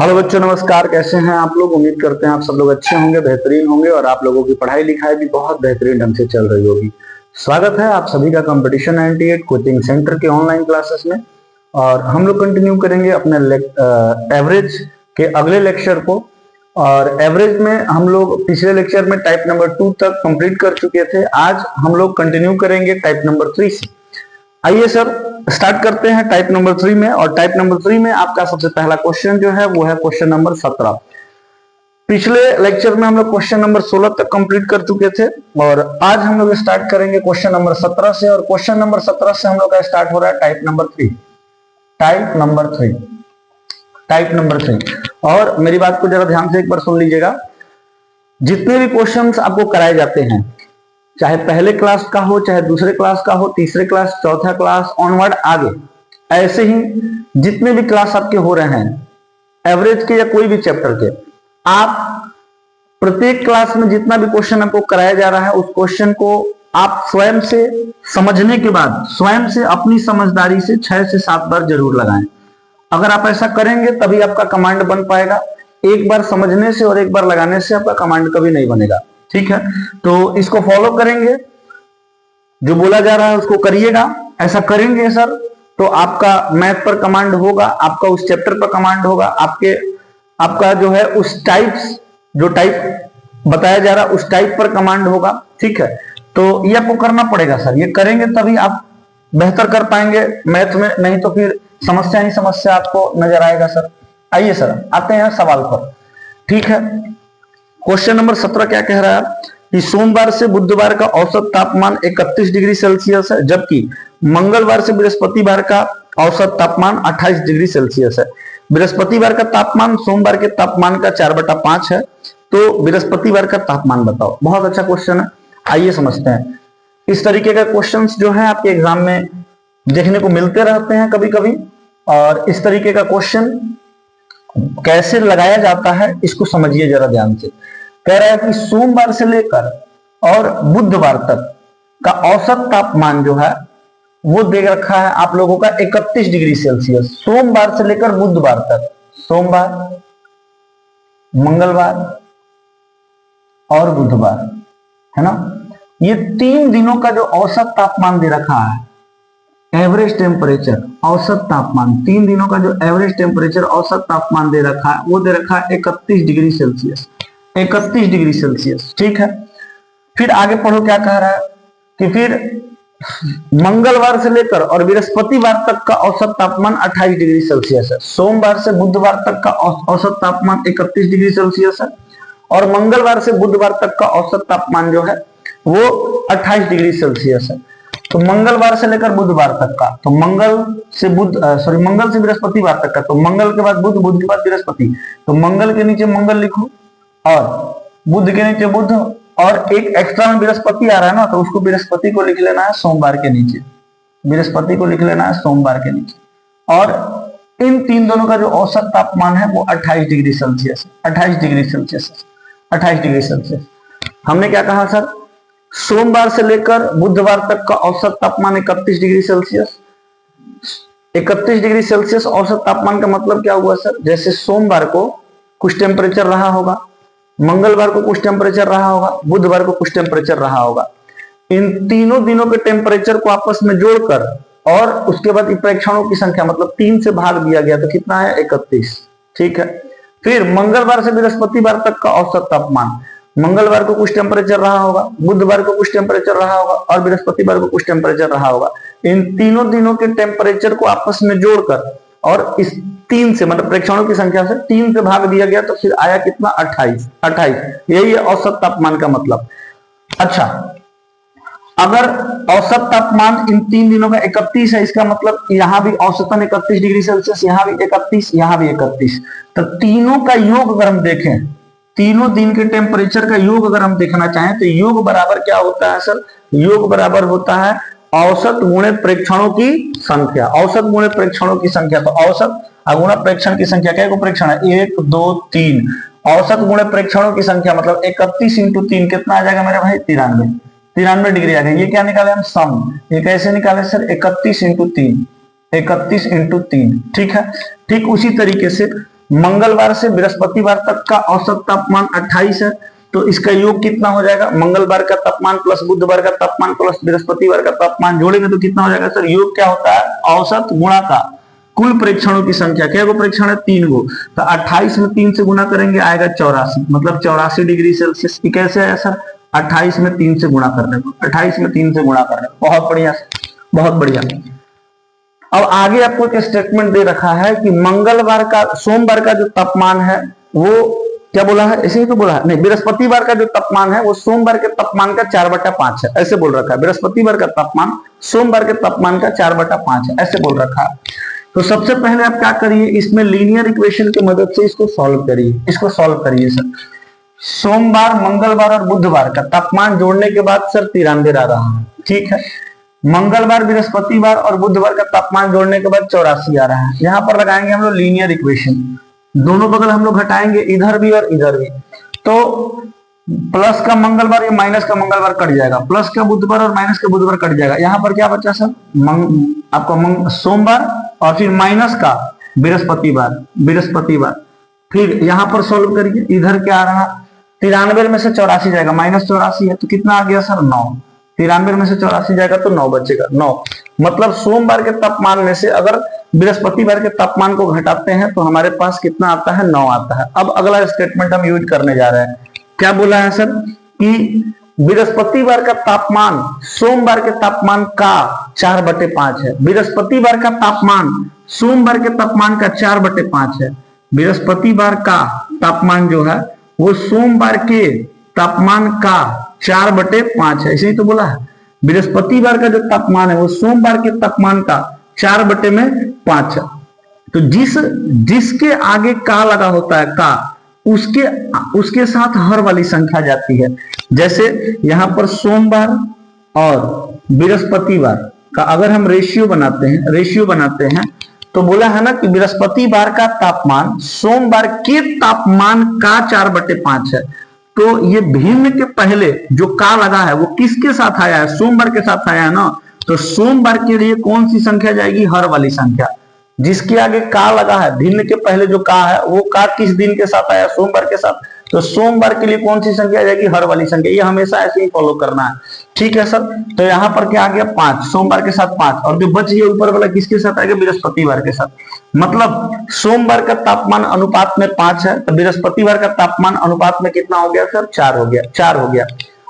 Hello बच्चों, नमस्कार। कैसे हैं आप लोग? उम्मीद करते हैं आप सब लोग अच्छे होंगे, बेहतरीन होंगे और आप लोगों की पढ़ाई लिखाई भी बहुत बेहतरीन ढंग से चल रही होगी। स्वागत है आप सभी का कंपटीशन 98 कोचिंग सेंटर के ऑनलाइन क्लासेस में। और हम लोग कंटिन्यू करेंगे अपने एवरेज के अगले लेक्चर को। और एवरेज में हम लोग पिछले लेक्चर में टाइप नंबर 2 तक कंप्लीट कर चुके थे। आज हम लोग कंटिन्यू करेंगे टाइप नंबर 3 से। आइए सर, स्टार्ट करते हैं टाइप नंबर 3 में। और टाइप नंबर 3 में आपका सबसे पहला क्वेश्चन जो है वो है क्वेश्चन नंबर 17। पिछले लेक्चर में हम लोग क्वेश्चन नंबर 16 तक कंप्लीट कर चुके थे और आज हम लोग स्टार्ट करेंगे क्वेश्चन नंबर 17 से। और क्वेश्चन नंबर 17 से हम लोग का स्टार्ट हो रहा है type number 3। Type number 3, type number 3। और मेरी बात को जरा ध्यान से एक बार सुन लीजिएगा। जितने भी क्वेश्चंस आपको कराए जाते हैं, चाहे पहले क्लास का हो, चाहे दूसरे क्लास का हो, तीसरे क्लास, चौथा क्लास, ऑनवर्ड आगे, ऐसे ही जितने भी क्लास आपके हो रहे हैं एवरेज के या कोई भी चैप्टर के, आप प्रत्येक क्लास में जितना भी क्वेश्चन आपको कराया जा रहा है उस क्वेश्चन को आप स्वयं से समझने के बाद स्वयं से अपनी समझदारी से 6 से 7 बार जरूर लगाएं। अगर आप ऐसा करेंगे तभी आपका कमांड बन पाएगा। एक बार समझने से और एक बार लगाने से आपका कमांड कभी नहीं बनेगा। ठीक है, तो इसको फॉलो करेंगे, जो बोला जा रहा है उसको करिएगा। ऐसा करेंगे सर तो आपका मैथ पर कमांड होगा, आपका उस चैप्टर पर कमांड होगा, आपका जो है उस टाइप्स, जो टाइप बताया जा रहा है उस टाइप पर कमांड होगा। ठीक है, तो ये आपको करना पड़ेगा सर। ये करेंगे तभी आप बेहतर कर पाएंगे मैथ में, नहीं तो फिर समस्या ही समस्या आपको नजर आएगा सर। आइए सर, आते हैं सवाल पर। ठीक है, क्वेश्चन नंबर 17 क्या कह रहा है कि सोमवार से बुधवार का औसत तापमान 31 डिग्री सेल्सियस है, जबकि मंगलवार से बृहस्पतिवार का औसत तापमान 28 डिग्री सेल्सियस है। बृहस्पतिवार का तापमान सोमवार के तापमान का 4/5 है, तो बृहस्पतिवार का तापमान बताओ। बहुत अच्छा क्वेश्चन है, आइए समझते हैं। इस तरीके का क्वेश्चंस जो है आपके एग्जाम में देखने को मिलते रहते हैं कभी कभी। और इस तरीके का क्वेश्चन कैसे लगाया जाता है इसको समझिए जरा ध्यान से। कह रहा है कि सोमवार से लेकर और बुधवार तक का औसत तापमान जो है वो दे रखा है आप लोगों का 31 डिग्री सेल्सियस। सोमवार से लेकर बुधवार तक, सोमवार, मंगलवार और बुधवार, है ना, ये 3 दिनों का जो औसत तापमान दे रखा है, एवरेज टेम्परेचर, औसत तापमान, 3 दिनों का जो एवरेज टेम्परेचर औसत तापमान दे रखा है वो दे रखा है 31 डिग्री सेल्सियस। 31 degree Celsius. ठीक है, फिर आगे पढ़ो क्या कह रहा है कि फिर मंगलवार से लेकर और बृहस्पतिवार तक का औसत तापमान 28 डिग्री सेल्सियस है। सोमवार से बुधवार तक का औसत तापमान 31 डिग्री सेल्सियस है और मंगलवार से बुधवार तक का औसत तापमान जो है वो 28 डिग्री सेल्सियस है। तो मंगलवार से लेकर बुधवार तक का, तो मंगल से बृहस्पतिवार तक का, तो मंगल के बाद बुध, बुध के बाद बृहस्पति, तो मंगल के नीचे मंगल लिखो और बुध के नीचे बुध, और एक एक्स्ट्रा में बृहस्पति आ रहा है ना, तो उसको बृहस्पति को लिख लेना है सोमवार के नीचे, बृहस्पति को लिख लेना है सोमवार के नीचे। और इन 3 दोनों का जो औसत तापमान है वो 28 degree Celsius, 28 degree Celsius, 28 degree Celsius. हमने क्या कहा सर, सोमवार से लेकर बुधवार तक का औसत तापमान 31 डिग्री सेल्सियस। 31 डिग्री सेल्सियस औसत तापमान का मतलब क्या हुआ सर, जैसे सोमवार को कुछ टेम्परेचर रहा होगा, मंगलवार को कुछ टेम्परेचर रहा होगा, बुधवार को कुछ टेम्परेचर रहा होगा। इन तीनों दिनों के टेम्परेचर को आपस में जोड़कर और उसके बाद प्रेक्षणों की संख्या मतलब 3 से भाग दिया गया, तो कितना है 31। ठीक है, फिर मंगलवार से बृहस्पतिवार तक का औसत तापमान, मंगलवार को कुछ टेम्परेचर रहा होगा, बुधवार को कुछ टेम्परेचर रहा होगा और बृहस्पतिवार को कुछ टेम्परेचर रहा होगा। इन तीनों दिनों के टेम्परेचर को आपस में जोड़कर और इस 3 से मतलब प्रेक्षणों की संख्या से 3 से भाग दिया गया, तो फिर आया कितना 28। यही है औसत तापमान का मतलब। अच्छा, अगर औसत तापमान इन 3 दिनों का 31 है, इसका मतलब यहां भी औसतन 31 डिग्री सेल्सियस, यहां भी 31, यहां भी 31, तो तीनों का योग अगर हम देखें, तीनों दिन के टेम्परेचर का योग अगर हम देखना चाहें तो योग बराबर क्या होता है सर, योग बराबर होता है औसत गुणे प्रेक्षणों की संख्या। औसत गुणे प्रेक्षणों की संख्या, तो औसत गुणा प्रेक्षण की संख्या, क्या प्रेक्षण है 1 2 3, औसत गुणे प्रेक्षणों की संख्या मतलब 31 × 3 कितना आ जाएगा मेरे भाई 93 डिग्री आ गया। ये क्या निकाले हम, सम। ये कैसे निकाले सर, 31 × 3, 31 × 3। ठीक है, ठीक उसी तरीके से मंगलवार से बृहस्पतिवार तक का औसत तापमान 28 है, तो इसका योग कितना हो जाएगा? मंगलवार का तापमान प्लस बुधवार का तापमान प्लस बृहस्पतिवार का तापमान जोड़ेंगे तो कितना हो जाएगा सर? योग क्या होता है? औसत गुणा का कुल प्रेक्षणों की संख्या। क्या गो प्रेक्षण है? 3 गो। तो 28 में 3 से गुणा करेंगे आएगा 84, मतलब 84 डिग्री सेल्सियस। कैसे आया सर? 28 में 3 से गुणा करने को, 28 में 3 से गुणा करने को। बहुत बढ़िया, बहुत बढ़िया। अब आगे आपको एक स्टेटमेंट दे रखा है कि मंगलवार का, सोमवार का जो तापमान है वो क्या बोला है? ऐसे ही तो बोला है, नहीं, बृहस्पतिवार का जो तापमान है वो सोमवार के तापमान का 4/5 है, ऐसे बोल रखा है। बृहस्पतिवार का तापमान सोमवार के तापमान का 4/5 है, ऐसे बोल रखा है। तो सबसे पहले आप क्या करिए, इसमें लीनियर इक्वेशन की मदद से इसको सॉल्व करिए। इसको सॉल्व करिए सर। सोमवार, मंगलवार और बुधवार का तापमान जोड़ने के बाद सर 93 आ रहा है, ठीक है। मंगलवार, बृहस्पतिवार और बुधवार का तापमान जोड़ने के बाद 84 आ रहा है। यहां पर लगाएंगे हम लोग लीनियर इक्वेशन, दोनों बगल हम लोग घटाएंगे, इधर भी और इधर भी। तो प्लस का मंगलवार या माइनस का मंगलवार कट जाएगा, प्लस का बुधवार और माइनस का बुधवार कट जाएगा। यहाँ पर क्या बचा सर? आपको सोमवार और फिर माइनस का बृहस्पतिवार। फिर यहाँ पर सोल्व करिए, इधर क्या आ रहा? 93 में से 84 जाएगा, माइनस 84 है तो कितना आ गया सर? 9। 93 में से 84 जाएगा तो 9 बचेगा, 9। मतलब सोमवार के तापमान में से अगर बृहस्पतिवार के तापमान को घटाते हैं तो हमारे पास कितना आता है? 9 आता है। अब अगला स्टेटमेंट हम यूज करने जा रहे हैं। क्या बोला है सर? कि बृहस्पतिवार का तापमान सोमवार के तापमान का 4/5 है। बृहस्पतिवार का तापमान सोमवार के तापमान का 4/5 है। बृहस्पतिवार का तापमान जो है वो सोमवार के तापमान का 4/5 है, ऐसे ही तो बोला है। बृहस्पतिवार का जो तापमान है वो सोमवार के तापमान का 4/5 है। तो जिसके आगे का लगा होता है, का, उसके साथ हर वाली संख्या जाती है। जैसे यहां पर सोमवार और बृहस्पतिवार का अगर हम रेशियो बनाते हैं तो बोला है ना कि बृहस्पतिवार का तापमान सोमवार के तापमान का 4/5 है। तो ये भिन्न के पहले जो का लगा है वो किसके साथ आया है? सोमवार के साथ आया है ना। तो सोमवार के लिए कौन सी संख्या जाएगी? हर वाली संख्या। जिसके आगे का लगा है, भिन्न के पहले जो का है वो का किस दिन के साथ आया? सोमवार के साथ। तो सोमवार के लिए कौन सी संख्या जाएगी? हर वाली संख्या। ये हमेशा ऐसे ही फॉलो करना है, ठीक है सर। तो यहाँ पर क्या आ गया? 5, सोमवार के साथ 5, और जो बच गया ऊपर वाला किसके साथ आएगा? बृहस्पतिवार के साथ। मतलब सोमवार का तापमान अनुपात में 5 है, तो बृहस्पतिवार का तापमान अनुपात में कितना हो गया सर? 4 हो गया, 4 हो गया।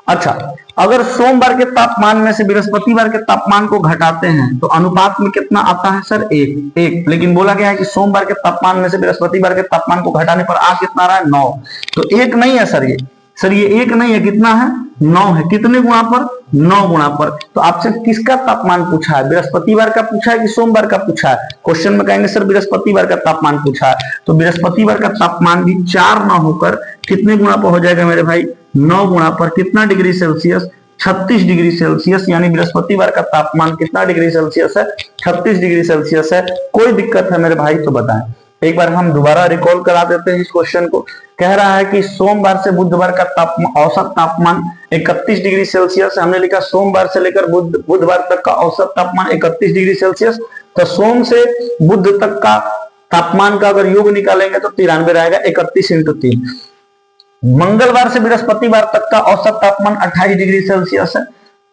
अच्छा, अगर सोमवार के तापमान में से बृहस्पतिवार के तापमान को घटाते हैं तो अनुपात में कितना आता है सर? 1। लेकिन बोला गया है कि सोमवार के तापमान में से बृहस्पतिवार के तापमान को घटाने पर आ कितना रहा है? 9। तो 1 नहीं है सर, ये 1 नहीं है, कितना है? 9 है। कितने गुणा पर? 9 गुणा पर। तो आपसे किसका तापमान पूछा है? बृहस्पतिवार का पूछा है कि सोमवार का पूछा है? क्वेश्चन में कहेंगे सर बृहस्पतिवार का तापमान पूछा है, तो बृहस्पतिवार का तापमान भी 4 ना होकर कितने गुणा पर हो जाएगा मेरे भाई? 9 गुणा पर। कितना डिग्री सेल्सियस? 36 degree Celsius. यानी बृहस्पतिवार का तापमान कितना डिग्री सेल्सियस है? 36 डिग्री सेल्सियस है। कोई दिक्कत है मेरे भाई तो बताएं। एक बार हम दोबारा रिकॉल करा देते हैं इस क्वेश्चन को। कह रहा है कि सोमवार से बुधवार का तापमान, औसत तापमान 31 डिग्री सेल्सियस। हमने लिखा सोमवार से लेकर बुधवार तक का औसत तापमान 31 डिग्री सेल्सियस। तो सोम से बुध तक का तापमान का अगर योग निकालेंगे तो 93 आएगा। 31 × 3। मंगलवार से बृहस्पतिवार तक का औसत तापमान 28 डिग्री सेल्सियस है।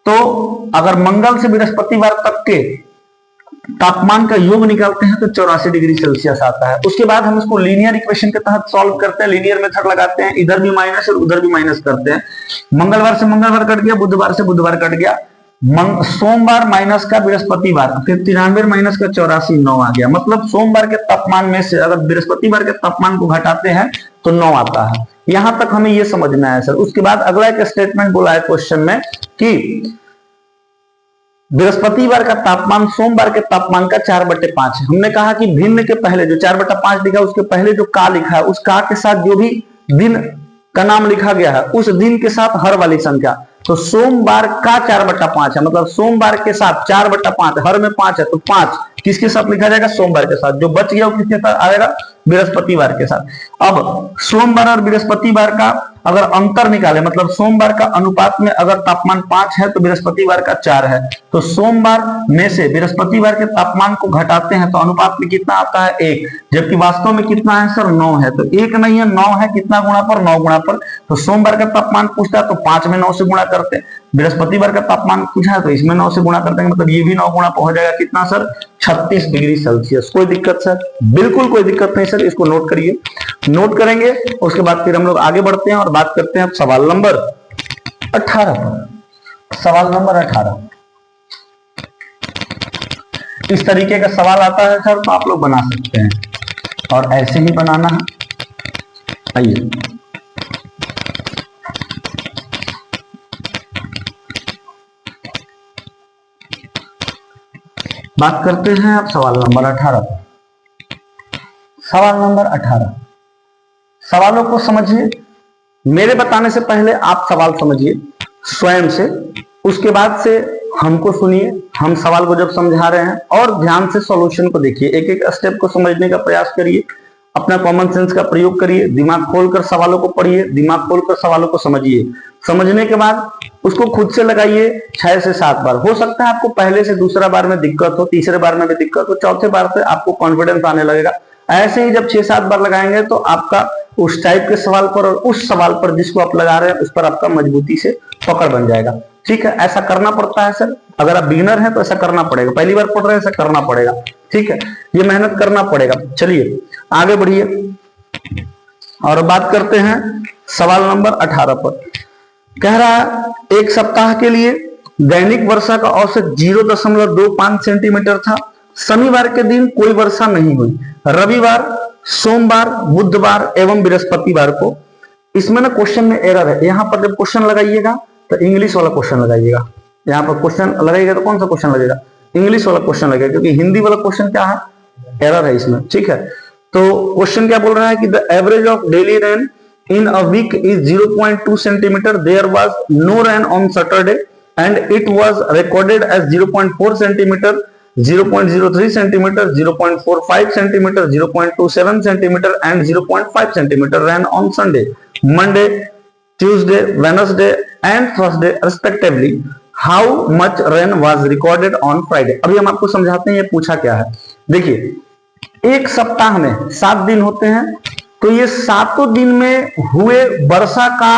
तो अगर मंगल से बृहस्पतिवार तक के तापमान का योग निकालते हैं तो 84 डिग्री सेल्सियस आता है। उसके बाद हम इसको लीनियर इक्वेशन के तहत सॉल्व करते हैं, लीनियर मेथड लगाते हैं, इधर भी माइनस और उधर भी माइनस करते हैं। मंगलवार से मंगलवार कट गया, बुधवार से बुधवार कट गया, सोमवार माइनस का बृहस्पतिवार, फिर 93 माइनस का 84, 9 आ गया। मतलब सोमवार के तापमान में से अगर बृहस्पतिवार के तापमान को घटाते हैं तो 9 आता है। यहां तक हमें यह समझना है सर। उसके बाद अगला एक स्टेटमेंट बोला है क्वेश्चन में कि बृहस्पतिवार का तापमान सोमवार के तापमान का 4/5 है। हमने कहा कि भिन्न के पहले जो 4/5 लिखा है उसके पहले जो का लिखा है उस का के साथ जो भी दिन का नाम लिखा गया है उस दिन के साथ हर वाली संख्या। तो सोमवार का 4/5 है, मतलब सोमवार के साथ 4/5, हर में 5 है तो 5 किसके साथ लिखा जाएगा? सोमवार के साथ। जो बच गया वो किसके साथ आएगा? बृहस्पतिवार के साथ। अब सोमवार और बृहस्पतिवार का अगर अंतर निकाले, मतलब सोमवार का अनुपात में अगर तापमान 5 है तो बृहस्पतिवार का 4 है, तो सोमवार में से बृहस्पतिवार के तापमान को घटाते हैं तो अनुपात में कितना आता है 1, जबकि वास्तव में कितना है सर 9 है, तो 1 नहीं है 9 है, कितना गुणा पर 9 गुणा पर, तो सोमवार का तापमान पूछता है तो 5 में 9 से गुणा करते हैं, बृहस्पतिवार का तापमान पूछा है तो इसमें 9 से गुणा कर देंगे, मतलब ये भी 9 गुणा पर हो जाएगा कितना सर 36 डिग्री सेल्सियस। कोई दिक्कत सर? बिल्कुल कोई दिक्कत नहीं सर, इसको नोट करिए। नोट करेंगे उसके बाद फिर हम लोग आगे बढ़ते हैं और बात करते हैं अब सवाल नंबर 18 पर। सवाल नंबर 18 इस तरीके का सवाल आता है सर तो आप लोग बना सकते हैं और ऐसे ही बनाना है। आइए बात करते हैं अब सवाल नंबर 18 पर। सवाल नंबर 18, सवालों को समझिए, मेरे बताने से पहले आप सवाल समझिए स्वयं से, उसके बाद से हमको सुनिए, हम सवाल को जब समझा रहे हैं और ध्यान से सॉल्यूशन को देखिए, एक एक स्टेप को समझने का प्रयास करिए, अपना कॉमन सेंस का प्रयोग करिए, दिमाग खोलकर सवालों को पढ़िए, दिमाग खोलकर सवालों को समझिए, समझने के बाद उसको खुद से लगाइए 6 से 7 बार। हो सकता है आपको पहले से दूसरा बार में दिक्कत हो, तीसरे बार में भी दिक्कत हो, चौथे बार से आपको कॉन्फिडेंस आने लगेगा। ऐसे ही जब 6-7 बार लगाएंगे तो आपका उस टाइप के सवाल पर और उस सवाल पर जिसको आप लगा रहे हैं उस पर आपका मजबूती से पकड़ बन जाएगा। ठीक है, ऐसा करना पड़ता है सर, अगर आप बिगिनर हैं तो ऐसा करना पड़ेगा, पहली बार पढ़ रहे हैं ऐसा करना पड़ेगा। ठीक है, ये मेहनत करना पड़ेगा। चलिए आगे बढ़िए और बात करते हैं सवाल नंबर 18 पर। कह रहा है एक सप्ताह के लिए दैनिक वर्षा का औसत 0.25 सेंटीमीटर था। शनिवार के दिन कोई वर्षा नहीं हुई। रविवार, सोमवार, बुधवार एवं बृहस्पतिवार को, इसमें ना क्वेश्चन में एरर है। यहां पर जब क्वेश्चन लगाइएगा तो इंग्लिश वाला क्वेश्चन लगाइएगा। यहाँ पर क्वेश्चन लगाइएगा तो कौन सा क्वेश्चन लगेगा? इंग्लिश वाला क्वेश्चन लगेगा, क्योंकि हिंदी वाला क्वेश्चन क्या है, एरर है इसमें। ठीक है, तो क्वेश्चन क्या बोल रहा है कि the average of daily rain in a week is 0.2 centimeter. There was no rain on Saturday and it was recorded as 0.4 centimeter, 0.03 centimeter, 0.45 centimeter, 0.27 centimeter and 0.5 centimeter rain on Sunday, Monday, Tuesday, Wednesday and Thursday respectively. How much rain was recorded on Friday? अभी हम आपको समझाते हैं ये पूछा क्या है। देखिए एक सप्ताह में 7 दिन होते हैं, तो ये 7 दिन में हुए वर्षा का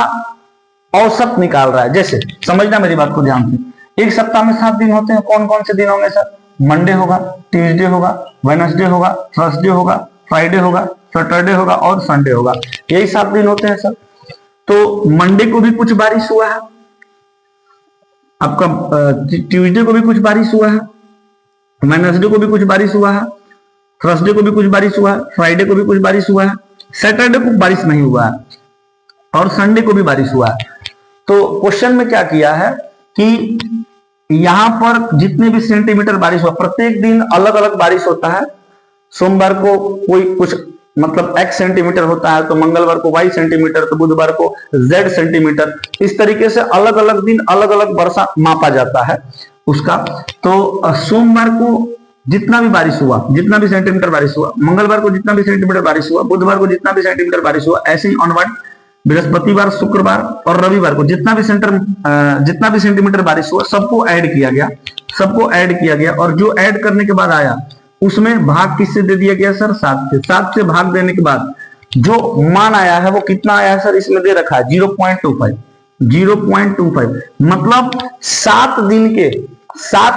औसत निकाल रहा है। जैसे समझना मेरी बात को ध्यान से, एक सप्ताह में 7 दिन होते हैं, कौन कौन से दिन होंगे सर? मंडे होगा, ट्यूसडे होगा, वेडनेसडे होगा, थर्सडे होगा, फ्राइडे होगा, सैटरडे होगा और संडे होगा। यही 7 दिन होते हैं सर। तो मंडे को भी कुछ बारिश हुआ है, आपका ट्यूसडे को भी कुछ बारिश हुआ है, वेडनेसडे को भी कुछ बारिश हुआ है, थर्सडे को भी कुछ बारिश हुआ है, फ्राइडे को भी कुछ बारिश हुआ है, सैटरडे को बारिश नहीं हुआ है और संडे को भी बारिश हुआ है। तो क्वेश्चन में क्या किया है कि यहां पर जितने भी सेंटीमीटर बारिश हुआ, प्रत्येक दिन अलग अलग बारिश होता है। सोमवार को कोई कुछ मतलब x सेंटीमीटर होता है, तो मंगलवार को y सेंटीमीटर, तो बुधवार को z सेंटीमीटर। इस तरीके से अलग अलग दिन अलग अलग वर्षा मापा जाता है उसका। तो सोमवार को जितना भी बारिश हुआ, जितना भी सेंटीमीटर बारिश हुआ, मंगलवार को जितना भी सेंटीमीटर बारिश हुआ, बुधवार को जितना भी सेंटीमीटर बारिश हुआ, ऐसे ही ऑनवर्ड बृहस्पतिवार, शुक्रवार और रविवार को जितना भी सेंटीमीटर बारिश हुआ सबको ऐड किया गया, सबको ऐड किया गया। और जो ऐड करने के बाद आया उसमें भाग किससे दे दिया गया सर? 7 से। 7 से भाग देने के बाद जो मान आया है वो कितना आया है सर? इसमें दे रखा है 0.25। 0.25 मतलब 7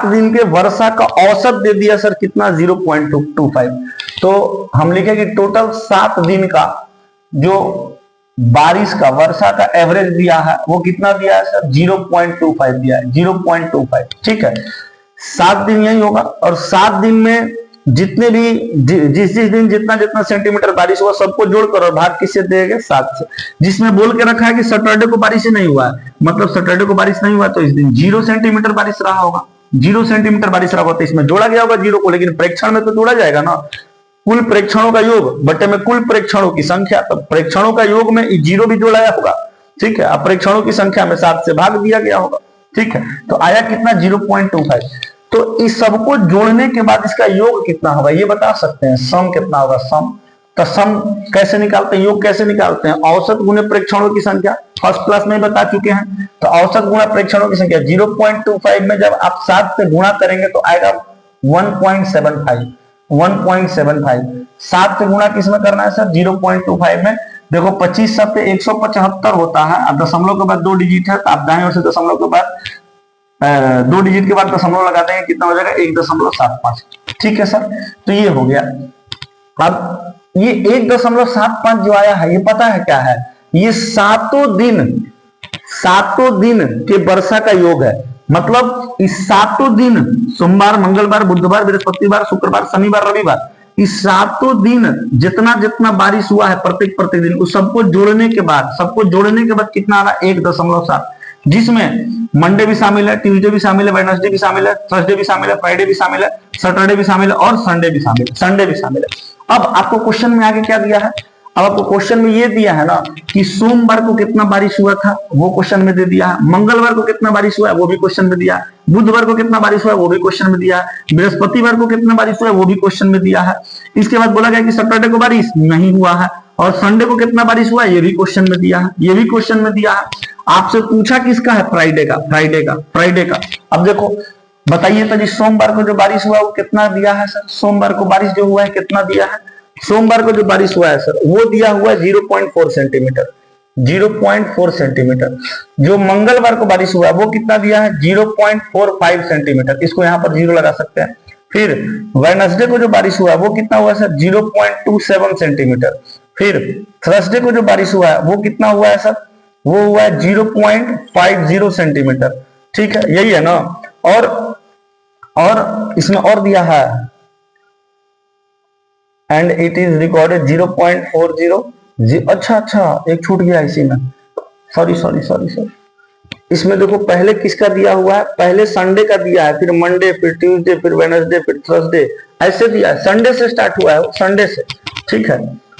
दिन के वर्षा का औसत दे दिया सर कितना? 0.25। तो हम लिखेंगे टोटल 7 दिन का जो बारिश का वर्षा का एवरेज दिया है वो कितना दिया है सर? 0.25 दिया है, 0.25। ठीक है, 7 दिन यही होगा। और 7 दिन में जितने भी जिस दिन जितना सेंटीमीटर बारिश हुआ सबको जोड़कर और भाग किससे देंगे? 7 से। जिसमें बोल के रखा है कि सैटरडे को बारिश ही नहीं हुआ है, मतलब सैटरडे को बारिश नहीं हुआ तो इस दिन 0 सेंटीमीटर बारिश रहा होगा। 0 सेंटीमीटर बारिश रहा होगा तो इसमें जोड़ा गया होगा 0 को, लेकिन प्रेक्षण में तो जोड़ा जाएगा ना। कुल प्रेक्षणों का योग बटे में कुल प्रेक्षणों की संख्या, तो प्रेक्षणों का योग में 0 भी जोड़ा होगा। ठीक है, अब प्रेक्षणों की संख्या में 7 से भाग दिया गया होगा। ठीक है, तो आया कितना? 0.25। तो इस सबको जोड़ने के बाद इसका योग कितना होगा ये बता सकते हैं? सम कितना होगा? सम तो सम कैसे निकालते हैं, योग कैसे निकालते हैं? औसत गुणे प्रेक्षणों की संख्या, फर्स्ट क्लास में बता चुके हैं। तो औसत गुणा प्रेक्षणों की संख्या 0.25 में जब आप 7 से गुणा करेंगे तो आएगा 1.75। 7 से गुणा किस में करना है सर? 0.25 में। देखो 25 7 पे 175 होता है, अब दशमलव के बाद 2 डिजिट है, तो आप दाएं ओर से दशमलव के बाद 2 डिजिट के बाद दशमलव लगा देंगे, कितना हो जाएगा? 1.75। ठीक है सर, तो ये हो गया। अब ये 1.75 जो आया है, ये पता है क्या है? ये सातों दिन के वर्षा का योग है। मतलब इस सातों दिन, सोमवार, मंगलवार, बुधवार, बृहस्पतिवार, शुक्रवार, शनिवार, रविवार, इस सातों दिन जितना जितना बारिश हुआ है प्रत्येक दिन, उस सबको जोड़ने के बाद कितना आ रहा है? 1.7, जिसमें मंडे भी शामिल है, ट्यूसडे भी शामिल है, वेडनेसडे भी शामिल है, थर्सडे भी शामिल है, फ्राइडे भी शामिल है, सैटरडे भी शामिल है और संडे भी शामिल है। अब आपको क्वेश्चन में आगे क्या दिया है? अब आपको क्वेश्चन में ये दिया है ना कि सोमवार को कितना बारिश हुआ था, वो क्वेश्चन में दे दिया है। मंगलवार को कितना बारिश हुआ है, वो भी क्वेश्चन में दिया है। बुधवार को कितना बारिश हुआ है, वो भी क्वेश्चन में दिया है। बृहस्पतिवार को कितना बारिश हुआ है, वो भी क्वेश्चन में दिया है। इसके बाद बोला गया कि सैटरडे को बारिश नहीं हुआ है, और संडे को कितना बारिश हुआ है, ये भी क्वेश्चन में दिया है। आपसे पूछा किसका है? फ्राइडे का। अब देखो बताइए तो जी, सोमवार को जो बारिश हुआ वो कितना दिया है सर? सोमवार को बारिश जो हुआ है कितना दिया है? सोमवार को जो बारिश हुआ है सर, वो दिया हुआ है 0.4 सेंटीमीटर। 0.4 सेंटीमीटर। जो मंगलवार को बारिश हुआ है वो कितना दिया है? 0.45 सेंटीमीटर। इसको यहाँ पर 0 लगा सकते हैं। फिर वेडनेसडे को जो बारिश हुआ है वो कितना हुआ है सर? 0.27 सेंटीमीटर। फिर थर्सडे को जो बारिश हुआ है वो कितना हुआ है सर? वो हुआ है 0.50 सेंटीमीटर। ठीक है, यही है ना। और इसमें और दिया है, एंड इट इज रिकॉर्डेड 0.40। अच्छा, एक छूट गया इसी में, सॉरी। इसमें देखो पहले किसका दिया हुआ है? पहले संडे का दिया है, फिर मंडे, फिर ट्यूसडे, फिर वेडनेसडे, फिर थर्सडे, ऐसे दिया है। संडे से स्टार्ट हुआ है, संडे से। ठीक है,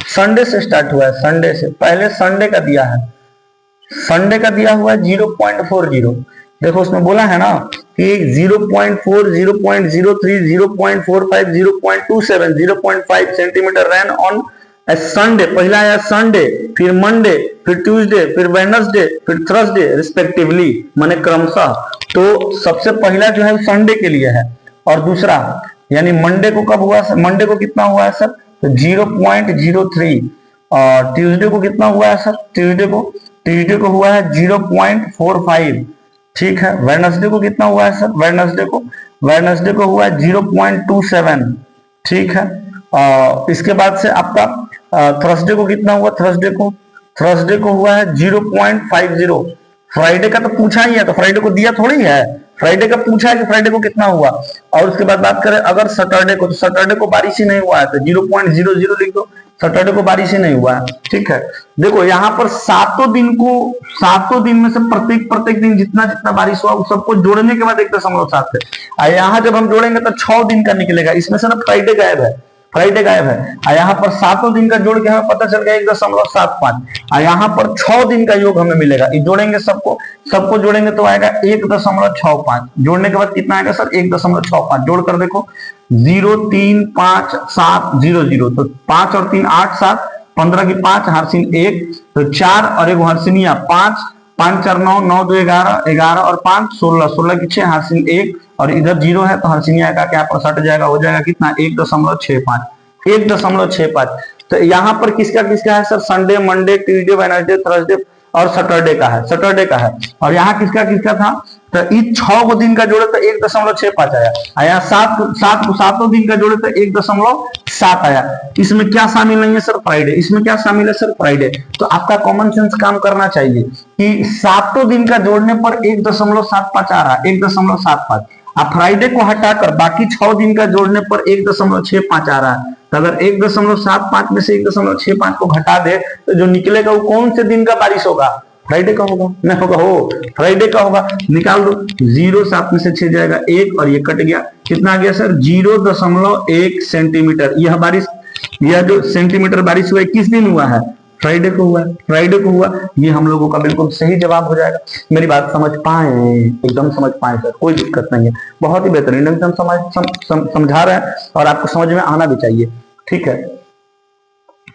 संडे से स्टार्ट हुआ है, संडे से। पहले संडे का दिया है, संडे का दिया हुआ है 0.40। देखो उसमें बोला है ना कि 0.4, 0.03, 0.45, 0.27, 0.5 सेंटीमीटर रेन ऑन संडे। पहला आया संडे, फिर मंडे, फिर ट्यूसडे, फिर वेडनेसडे, फिर थर्सडे रिस्पेक्टिवली, माने क्रमशः। तो सबसे पहला जो है संडे के लिए है, और दूसरा यानी मंडे को कब हुआ? मंडे को कितना हुआ है सर? तो 0.03। और ट्यूसडे को कितना हुआ है सर? ट्यूसडे को हुआ है 0.45। ठीक है, वेडनेसडे को कितना हुआ है सर? वेडनेसडे को हुआ है 0.27। ठीक है, इसके बाद से आपका थर्सडे को कितना हुआ? थर्सडे को हुआ है 0.50। फ्राइडे का तो पूछा ही है, तो फ्राइडे को दिया थोड़ी है। फ्राइडे का पूछा है कि फ्राइडे को कितना हुआ। और उसके बाद बात करें अगर सैटरडे को, तो सैटरडे को बारिश ही नहीं हुआ है, तो 0.00 लिख दो। सैटरडे को बारिश ही नहीं हुआ है। ठीक है, देखो यहाँ पर सातों दिन में से प्रत्येक दिन जितना जितना बारिश हुआ उस सबको जोड़ने के बाद 1.7 है। यहाँ जब हम जोड़ेंगे तो 6 दिन का निकलेगा। इसमें से ना फ्राइडे गायब है। यहाँ पर सातों दिन का जोड़ के हमें पता चल गया 1.75। यहाँ पर 6 दिन का योग हमें मिलेगा। ये जोड़ेंगे सबको जोड़ेंगे तो आएगा 1.65। जोड़ने के बाद कितना आएगा सर? 1.65। जोड़ कर देखो 0 3 5 7 0 0, तो 5 और 3 8 7, 15 की 5 हर्षिन 1, तो 4 और 1 हर्षिनिया 5, 5 4 9, 9 2 11, 11 और 5 16, 16 की 6 हर्षिन 1, और इधर 0 है तो हर्षिनिया का क्या पर सट जाएगा, हो जाएगा कितना? 1.65। तो यहाँ पर किसका है sir? Sunday, Monday, Tuesday, Wednesday, Thursday और सैटरडे का है। और यहाँ किसका था? तो इस 6 दिन का जोड़े तो 1.65 आया। यहाँ सातों दिन का जोड़े तो 1.7 आया। इसमें क्या शामिल नहीं है सर? फ्राइडे। इसमें क्या शामिल है सर? फ्राइडे। तो आपका कॉमन सेंस काम करना चाहिए कि सातों दिन का जोड़ने पर 1.75 आ रहा है, 1.75। आप फ्राइडे को हटाकर बाकी 6 दिन का जोड़ने पर 1.65 आ रहा है। तो अगर 1.75 में से 1.65 को घटा दे तो जो निकलेगा वो कौन से दिन का बारिश होगा? फ्राइडे का होगा, नहीं होगा? फ्राइडे का होगा। निकाल दो, 0 7 में से 6 जाएगा 1, और ये कट गया। कितना आ गया सर? 0.1 सेंटीमीटर। यह जो सेंटीमीटर बारिश हुआ है किस दिन हुआ है? फ्राइडे को हुआ। ये हम लोगों का बिल्कुल सही जवाब हो जाएगा। मेरी बात समझ पाए? एकदम समझ पाए सर, कोई दिक्कत नहीं है। बहुत ही बेहतरीन ढंग से हम समझा रहे हैं, और आपको समझ में आना भी चाहिए। ठीक है,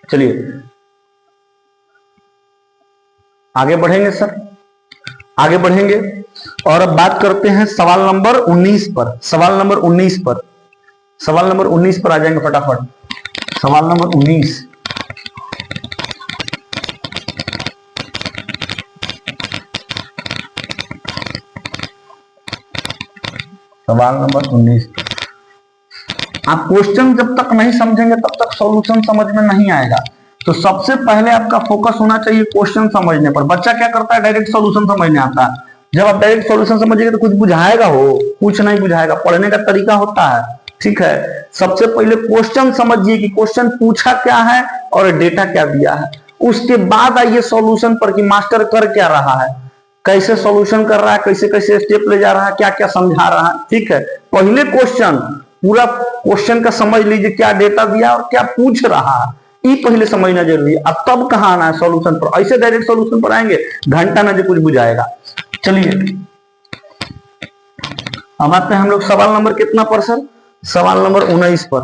चलिए आगे बढ़ेंगे सर, आगे बढ़ेंगे और अब बात करते हैं सवाल नंबर 19 पर। सवाल नंबर 19 पर, सवाल नंबर 19 पर आ जाएंगे फटाफट। सवाल नंबर 19, सवाल नंबर 19। आप क्वेश्चन जब तक नहीं समझेंगे तब तक सॉल्यूशन समझ में नहीं आएगा। तो सबसे पहले आपका फोकस होना चाहिए क्वेश्चन समझने पर। बच्चा क्या करता है, डायरेक्ट सॉल्यूशन समझने आता है। जब आप डायरेक्ट सॉल्यूशन समझिएगा तो कुछ बुझाएगा हो, कुछ नहीं बुझाएगा। पढ़ने का तरीका होता है, ठीक है। सबसे पहले क्वेश्चन समझिए कि क्वेश्चन पूछा क्या है और डेटा क्या दिया है। उसके बाद आइए सॉल्यूशन पर कि मास्टर कर क्या रहा है, कैसे सॉल्यूशन कर रहा है, कैसे कैसे स्टेप ले जा रहा है, क्या क्या समझा रहा है, ठीक है। पहले क्वेश्चन, पूरा क्वेश्चन का समझ लीजिए, क्या डेटा दिया और क्या पूछ रहा है, ये पहले समझना जरूरी है। अब तब कहां आना है सॉल्यूशन पर। ऐसे डायरेक्ट सॉल्यूशन पर आएंगे घंटा ना जो कुछ बुझाएगा। चलिए अब आते हैं हम लोग सवाल नंबर कितना पर सर, सवाल नंबर 19 पर।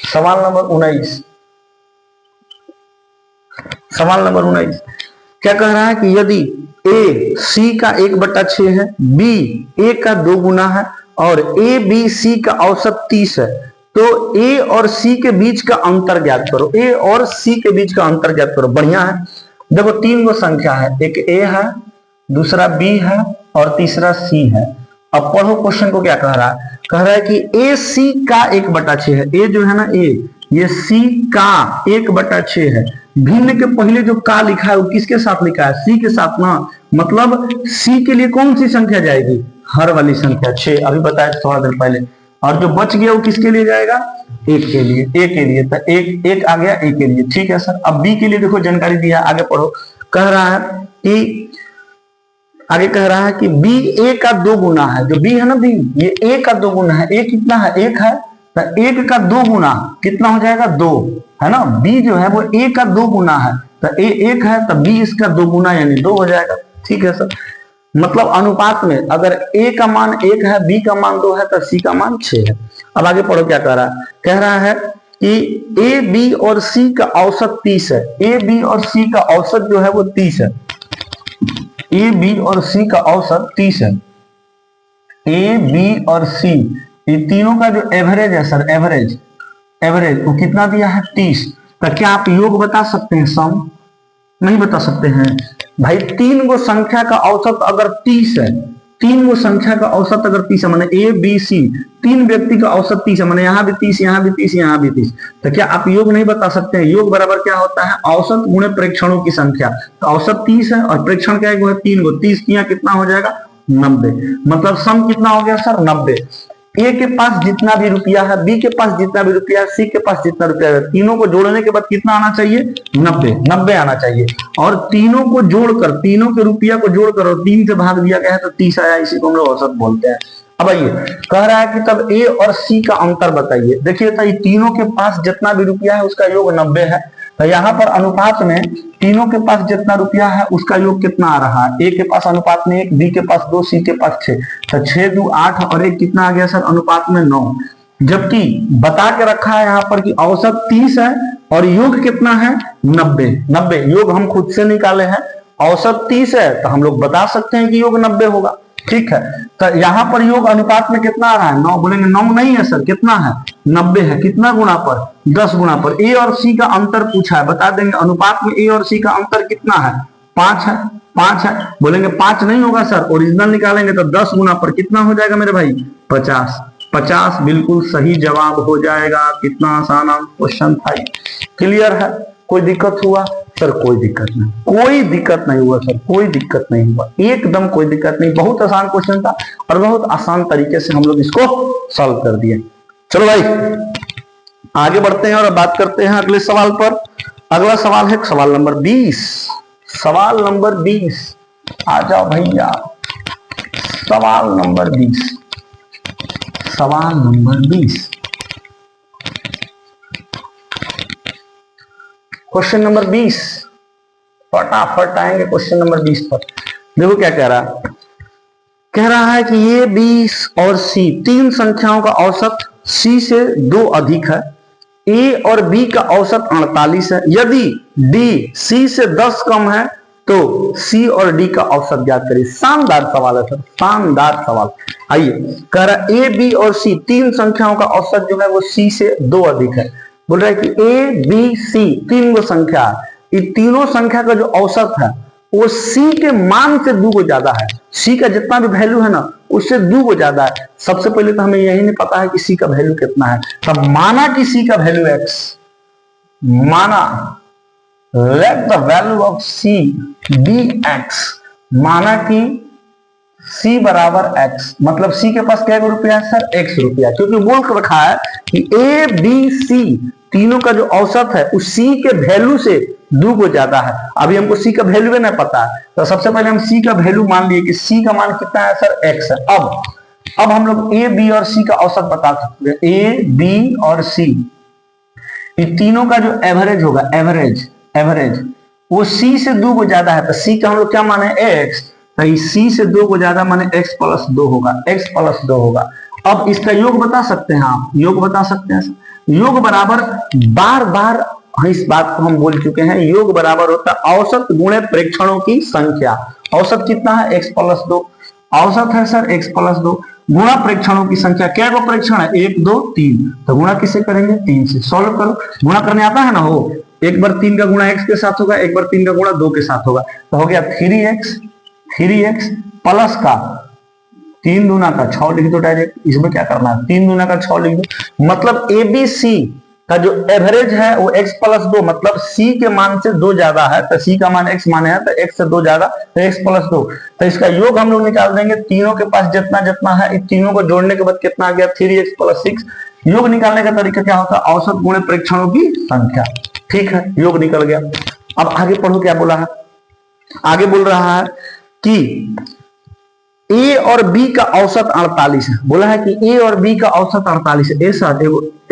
सवाल नंबर 19, सवाल नंबर 19 क्या कह रहा है कि यदि ए सी का 1/6 है, बी ए का 2 गुना है और ए बी सी का औसत 30 है, तो ए और सी के बीच का अंतर ज्ञात करो। ए और सी के बीच का अंतर ज्ञात करो। बढ़िया है। देखो 3 गो संख्या है, एक ए है, दूसरा बी है और तीसरा सी है। अब पढ़ो क्वेश्चन को क्या कह रहा है। कह रहा है कि ए सी का 1/6 है। ए जो है ना ए, ये सी का 1/6 है। भिन्न के पहले जो का लिखा है वो किसके साथ लिखा है, सी के साथ ना। मतलब सी के लिए कौन सी संख्या जाएगी, हर वाली संख्या 6, अभी बताया थोड़ा देर पहले। और जो बच गया वो किसके लिए जाएगा, एक के लिए, ए के लिए। तो एक आ गया ए के लिए, ठीक है सर। अब बी के लिए देखो जानकारी दिया, आगे पढ़ो। कह रहा है कि आगे कह रहा है कि बी ए का 2 गुना है। जो बी है ना बी, ये ए का 2 गुना है। ए कितना है, 1 है, तो 1 का 2 गुना कितना हो जाएगा, 2 है ना। बी जो है वो ए का 2 गुना है, तो ए 1 है तो बी इसका 2 गुना यानी 2 हो जाएगा, ठीक है सर। मतलब अनुपात में अगर ए का मान 1 है, बी का मान 2 है तो सी का मान 6 है। अब आगे पढ़ो क्या कह रहा है। कह रहा है कि ए बी और सी का औसत 30 है। ए बी और सी का औसत जो है वो 30 है। ए बी और सी का औसत 30 है। ए बी और सी ये तीनों का जो एवरेज है सर, एवरेज वो कितना दिया है, 30। तो क्या आप योग बता सकते हैं, सम नहीं बता सकते हैं भाई। 3 गो संख्या का औसत अगर 30 है, 3 गो संख्या का औसत अगर 30 है, माने ए बी सी 3 व्यक्ति का औसत 30 है, माने यहाँ भी 30, यहाँ भी 30, यहाँ भी 30। तो क्या आप योग नहीं बता सकते हैं। योग बराबर क्या होता है, औसत गुणे प्रेक्षणों की संख्या। तो औसत 30 है और प्रेक्षण क्या है, 3 गो। 30 किया कितना हो जाएगा, 90। मतलब सम कितना हो गया सर, 90। ए के पास जितना भी रुपया है, बी के पास जितना भी रुपया है, सी के पास जितना रुपया है, तीनों को जोड़ने के बाद कितना आना चाहिए, 90 आना चाहिए। और तीनों को जोड़कर, तीनों के रुपया को जोड़कर और 3 से भाग दिया गया है तो 30 आया। इसी को हम लोग औसत बोलते हैं। अब आइए कह रहा है कि तब ए और सी का अंतर बताइए। देखिए तो तीनों के पास जितना भी रुपया है उसका योग 90 है। तो यहाँ पर अनुपात में तीनों के पास जितना रुपया है उसका योग कितना आ रहा है। ए के पास अनुपात में 1, बी के पास 2, सी के पास 6। तो 6 2 8 और 1 कितना आ गया सर, अनुपात में 9। जबकि बता के रखा है यहाँ पर कि औसत 30 है और योग कितना है, 90। योग हम खुद से निकाले हैं। औसत 30 है तो हम लोग बता सकते हैं कि योग 90 होगा, ठीक है। तो यहाँ पर योग अनुपात में कितना आ रहा है, 9। बोलेंगे 9 नहीं है सर, कितना है, 90 है। कितना गुना पर, 10 गुना पर। ए और सी का अंतर पूछा है, बता देंगे अनुपात में ए और सी का अंतर कितना है, 5 है। 5 है, बोलेंगे 5 नहीं होगा सर, ओरिजिनल निकालेंगे तो 10 गुना पर कितना हो जाएगा मेरे भाई, 50। 50 बिल्कुल सही जवाब हो जाएगा। कितना आसान क्वेश्चन था। क्लियर है, कोई दिक्कत हुआ सर, कोई दिक्कत नहीं, कोई दिक्कत नहीं हुआ सर, कोई दिक्कत नहीं हुआ, एकदम कोई दिक्कत नहीं। बहुत आसान क्वेश्चन था और बहुत आसान तरीके से हम लोग इसको सॉल्व कर दिए। चलो भाई आगे बढ़ते हैं और बात करते हैं अगले सवाल पर। अगला सवाल है सवाल नंबर 20। सवाल नंबर 20 आ जाओ भैया। सवाल नंबर 20, सवाल नंबर 20, क्वेश्चन नंबर 20। फटाफट आएंगे क्वेश्चन नंबर 20 पर। देखो क्या कह रहा है। कह रहा है कि ये 20 और सी 3 संख्याओं का औसत सी से 2 अधिक है। ए और बी का औसत 48 है। यदि डी सी से 10 कम है तो सी और डी का औसत ज्ञात करिए। शानदार सवाल है सर, शानदार सवाल। आइए, कह रहा ए बी और सी तीन संख्याओं का औसत जो है वो सी से 2 अधिक है। बोल रहा है कि ए बी सी तीन गो संख्या है, इन तीनों संख्या का जो औसत है वो सी के मान से 2 ज्यादा है। सी का जितना भी वैल्यू है ना उससे 2 ज्यादा है। सबसे पहले तो हमें यही नहीं पता है कि सी का वैल्यू कितना है, तब माना कि सी का वैल्यू एक्स, माना let the value of c be x, माना कि c बराबर x, मतलब c के पास क्या रुपया है सर, x रुपया, क्योंकि बोल कर रखा है कि a b c तीनों का जो औसत है उस c के वैल्यू से 2 ज्यादा है। अभी हमको c का वैल्यू नहीं पता है, तो सबसे पहले हम c का वैल्यू मान लिए कि c का मान कितना है सर, x है। अब हम लोग a b और c का औसत बता सकते हैं। a b और c इन तीनों का जो एवरेज होगा, एवरेज वो c से 2 ज्यादा है, तो c का हम लोग क्या माने x, तो c से 2 ज्यादा माने x प्लस 2 होगा, x प्लस 2 होगा। अब इसका योग बता सकते हैं आप, योग बता सकते हैं। योग बराबर बार बार इस बात को हम बोल चुके हैं, योग बराबर होता है औसत गुणे प्रेक्षणों की संख्या। औसत कितना है, x प्लस 2, औसत है सर x प्लस 2 गुणा प्रेक्षणों की संख्या। क्या को प्रेक्षण है, 1 2 3, तो गुणा किसे करेंगे, 3 से। सॉल्व करो, गुणा करने आता है ना, हो एक बार 3 का गुणा x के साथ होगा, एक बार 3 का गुणा 2 के साथ होगा, तो हो गया 3x प्लस का 3 दूना का 6 लिख दो डायरेक्ट। इसमें क्या करना है, 3 दूना का 6 लिख दो। मतलब ABC का जो एवरेज है वो x प्लस 2, मतलब c के मान से 2 ज्यादा है, तो c का मान x माने है, तो x से 2 ज्यादा, तो x प्लस 2। तो इसका योग हम लोग निकाल देंगे। तीनों के पास जितना जितना है, इन तीनों को जोड़ने के बाद कितना आ गया, 3x प्लस 6। योग निकालने का तरीका क्या होता है, औसत गुणे प्रेक्षणों की संख्या। ठीक है, योग निकल गया। अब आगे पढ़ो क्या बोला है, आगे बोल रहा है कि ए और बी का औसत 48 है। बोला है कि ए और बी का औसत 48 है। ऐसा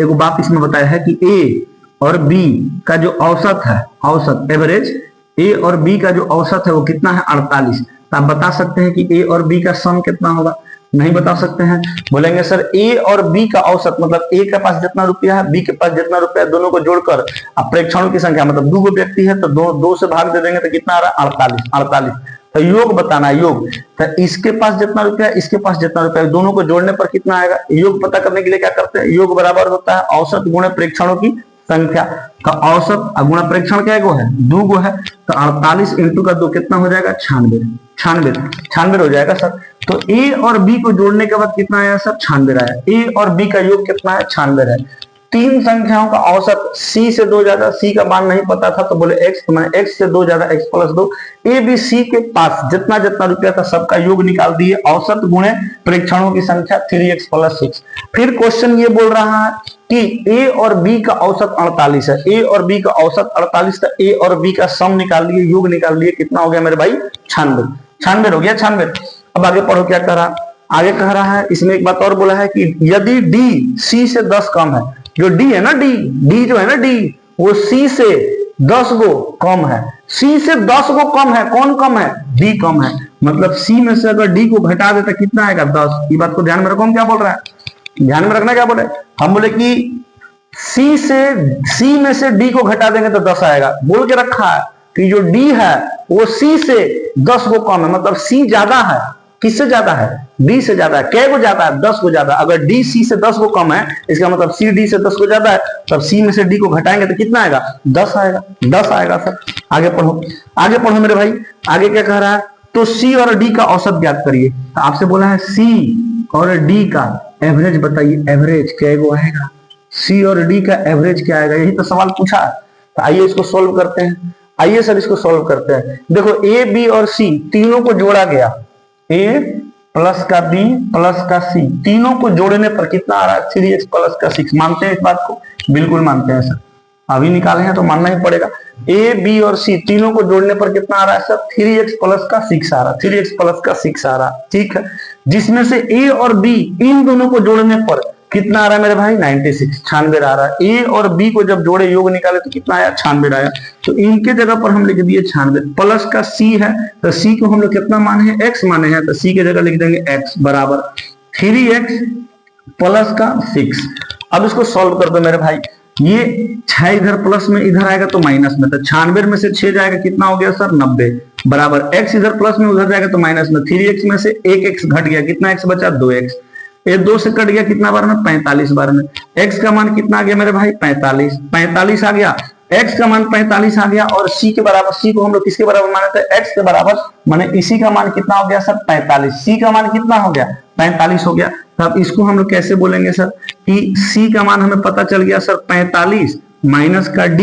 एगो बात इसमें बताया है कि ए और बी का जो औसत है, औसत एवरेज, ए और बी का जो औसत है वो कितना है, 48। तो आप बता सकते हैं कि ए और बी का सम कितना होगा, नहीं बता सकते हैं। बोलेंगे सर ए और बी का औसत, मतलब ए के पास जितना रुपया है, बी के पास जितना रुपया है, दोनों को जोड़कर अब प्रेक्षणों की संख्या, मतलब 2 व्यक्ति है तो 2 से भाग दे देंगे, तो कितना आ रहा है, 48। तो योग बताना है, योग, तो इसके पास जितना रुपया, इसके पास जितना रुपया, दोनों को जोड़ने पर कितना आएगा। योग पता करने के लिए क्या करते हैं, योग बराबर होता है औसत गुणे प्रेक्षणों की संख्या का औसत, गुणा प्रेक्षण क्या है, 2 है, तो 48 इंटू का 2 कितना हो जाएगा, 96 हो जाएगा सर। तो ए और बी को जोड़ने के बाद कितना आया सर, 96 आया। ए और बी का योग कितना है, 96 है। तीन संख्याओं का औसत, c से 2 ज्यादा, c का मान नहीं पता था तो बोले x, तो मैंने x से 2 ज्यादा, x plus 2। A B C के पास जितना जितना रुपया था सबका योग निकाल दिए, औसत गुणे प्रेक्षणों की संख्या 3x प्लस 6। फिर क्वेश्चन ये बोल रहा है कि a और b का औसत 48 है, a और b का औसत 48 था, a और b का सम निकाल लिए, योग निकाल लिए, कितना हो गया मेरे भाई, 96 हो गया, 96। अब आगे पढ़ो क्या कह रहा, आगे कह रहा है, इसमें एक बात और बोला है कि यदि d c से 10 कम है, जो d है ना, d जो है ना, d वो c से 10 गो कम है, c से 10 गो कम है, कौन कम है, d कम है। मतलब c में से अगर d को घटा दे तो कितना आएगा, 10। ये बात को ध्यान में रखो, हम क्या बोल रहे हैं, ध्यान में रखना, क्या बोले हम, बोले कि c में से d को घटा देंगे तो 10 आएगा। बोल के रखा है कि जो d है वो c से 10 गो कम है, मतलब c ज्यादा है, किससे ज्यादा है, d से ज्यादा है। कै को ज्यादा है, 10 को ज्यादा। अगर d c से 10 को कम है, इसका मतलब c d से 10 को ज्यादा है, तब c में से d को घटाएंगे तो कितना आएगा, 10 आएगा, 10 आएगा सर। आगे पढ़ो, आगे पढ़ो मेरे भाई, आगे क्या कह रहा है, तो c और d का औसत ज्ञात करिए। तो आपसे बोला है c और d का एवरेज बताइए, एवरेज क्या को आएगा, c और d का एवरेज क्या आएगा, यही तो सवाल पूछा है। तो आइए इसको सोल्व करते हैं, आइए सर इसको सोल्व करते हैं। देखो a b और c तीनों को जोड़ा गया, a प्लस का b प्लस का c, तीनों को जोड़ने पर कितना आ रहा है, 3x प्लस का 6। मानते हैं इस बात को, बिल्कुल मानते हैं सर, अभी निकाले हैं तो मानना ही पड़ेगा। a b और c तीनों को जोड़ने पर कितना आ रहा है सर, 3x प्लस का 6 आ रहा, 3x प्लस का 6 आ रहा, ठीक है। जिसमें से a और b इन दोनों को जोड़ने पर कितना आ रहा है मेरे भाई, 96, 96 आ रहा है। a और b को जब जोड़े, योग निकाले तो कितना आया, 96 आया। तो इनके जगह पर हम लिख दिए 96। प्लस का c है, तो c को हम लोग कितना माने हैं, x माने हैं, तो c के जगह लिख देंगे x बराबर 3x प्लस का 6। अब इसको सॉल्व कर दो मेरे भाई, ये 6 इधर प्लस में, इधर आएगा तो माइनस में, तो 96 में से 6 जाएगा कितना हो गया सर 90 बराबर x इधर प्लस में उधर जाएगा तो माइनस में, 3x में से 1x घट गया, कितना x बचा 2x, ये 2 से कट गया कितना बार में 45 बार में, x का मान कितना आ गया मेरे भाई 45 आ गया, x का मान 45 आ गया और c के बराबर, c को हम लोग किसके बराबर माने थे x के बराबर, माने इसी का मान कितना हो गया सर 45, c का मान कितना हो गया 45 हो गया। तब इसको हम लोग कैसे बोलेंगे सर कि c का मान हमें पता चल गया सर 45 माइनस का d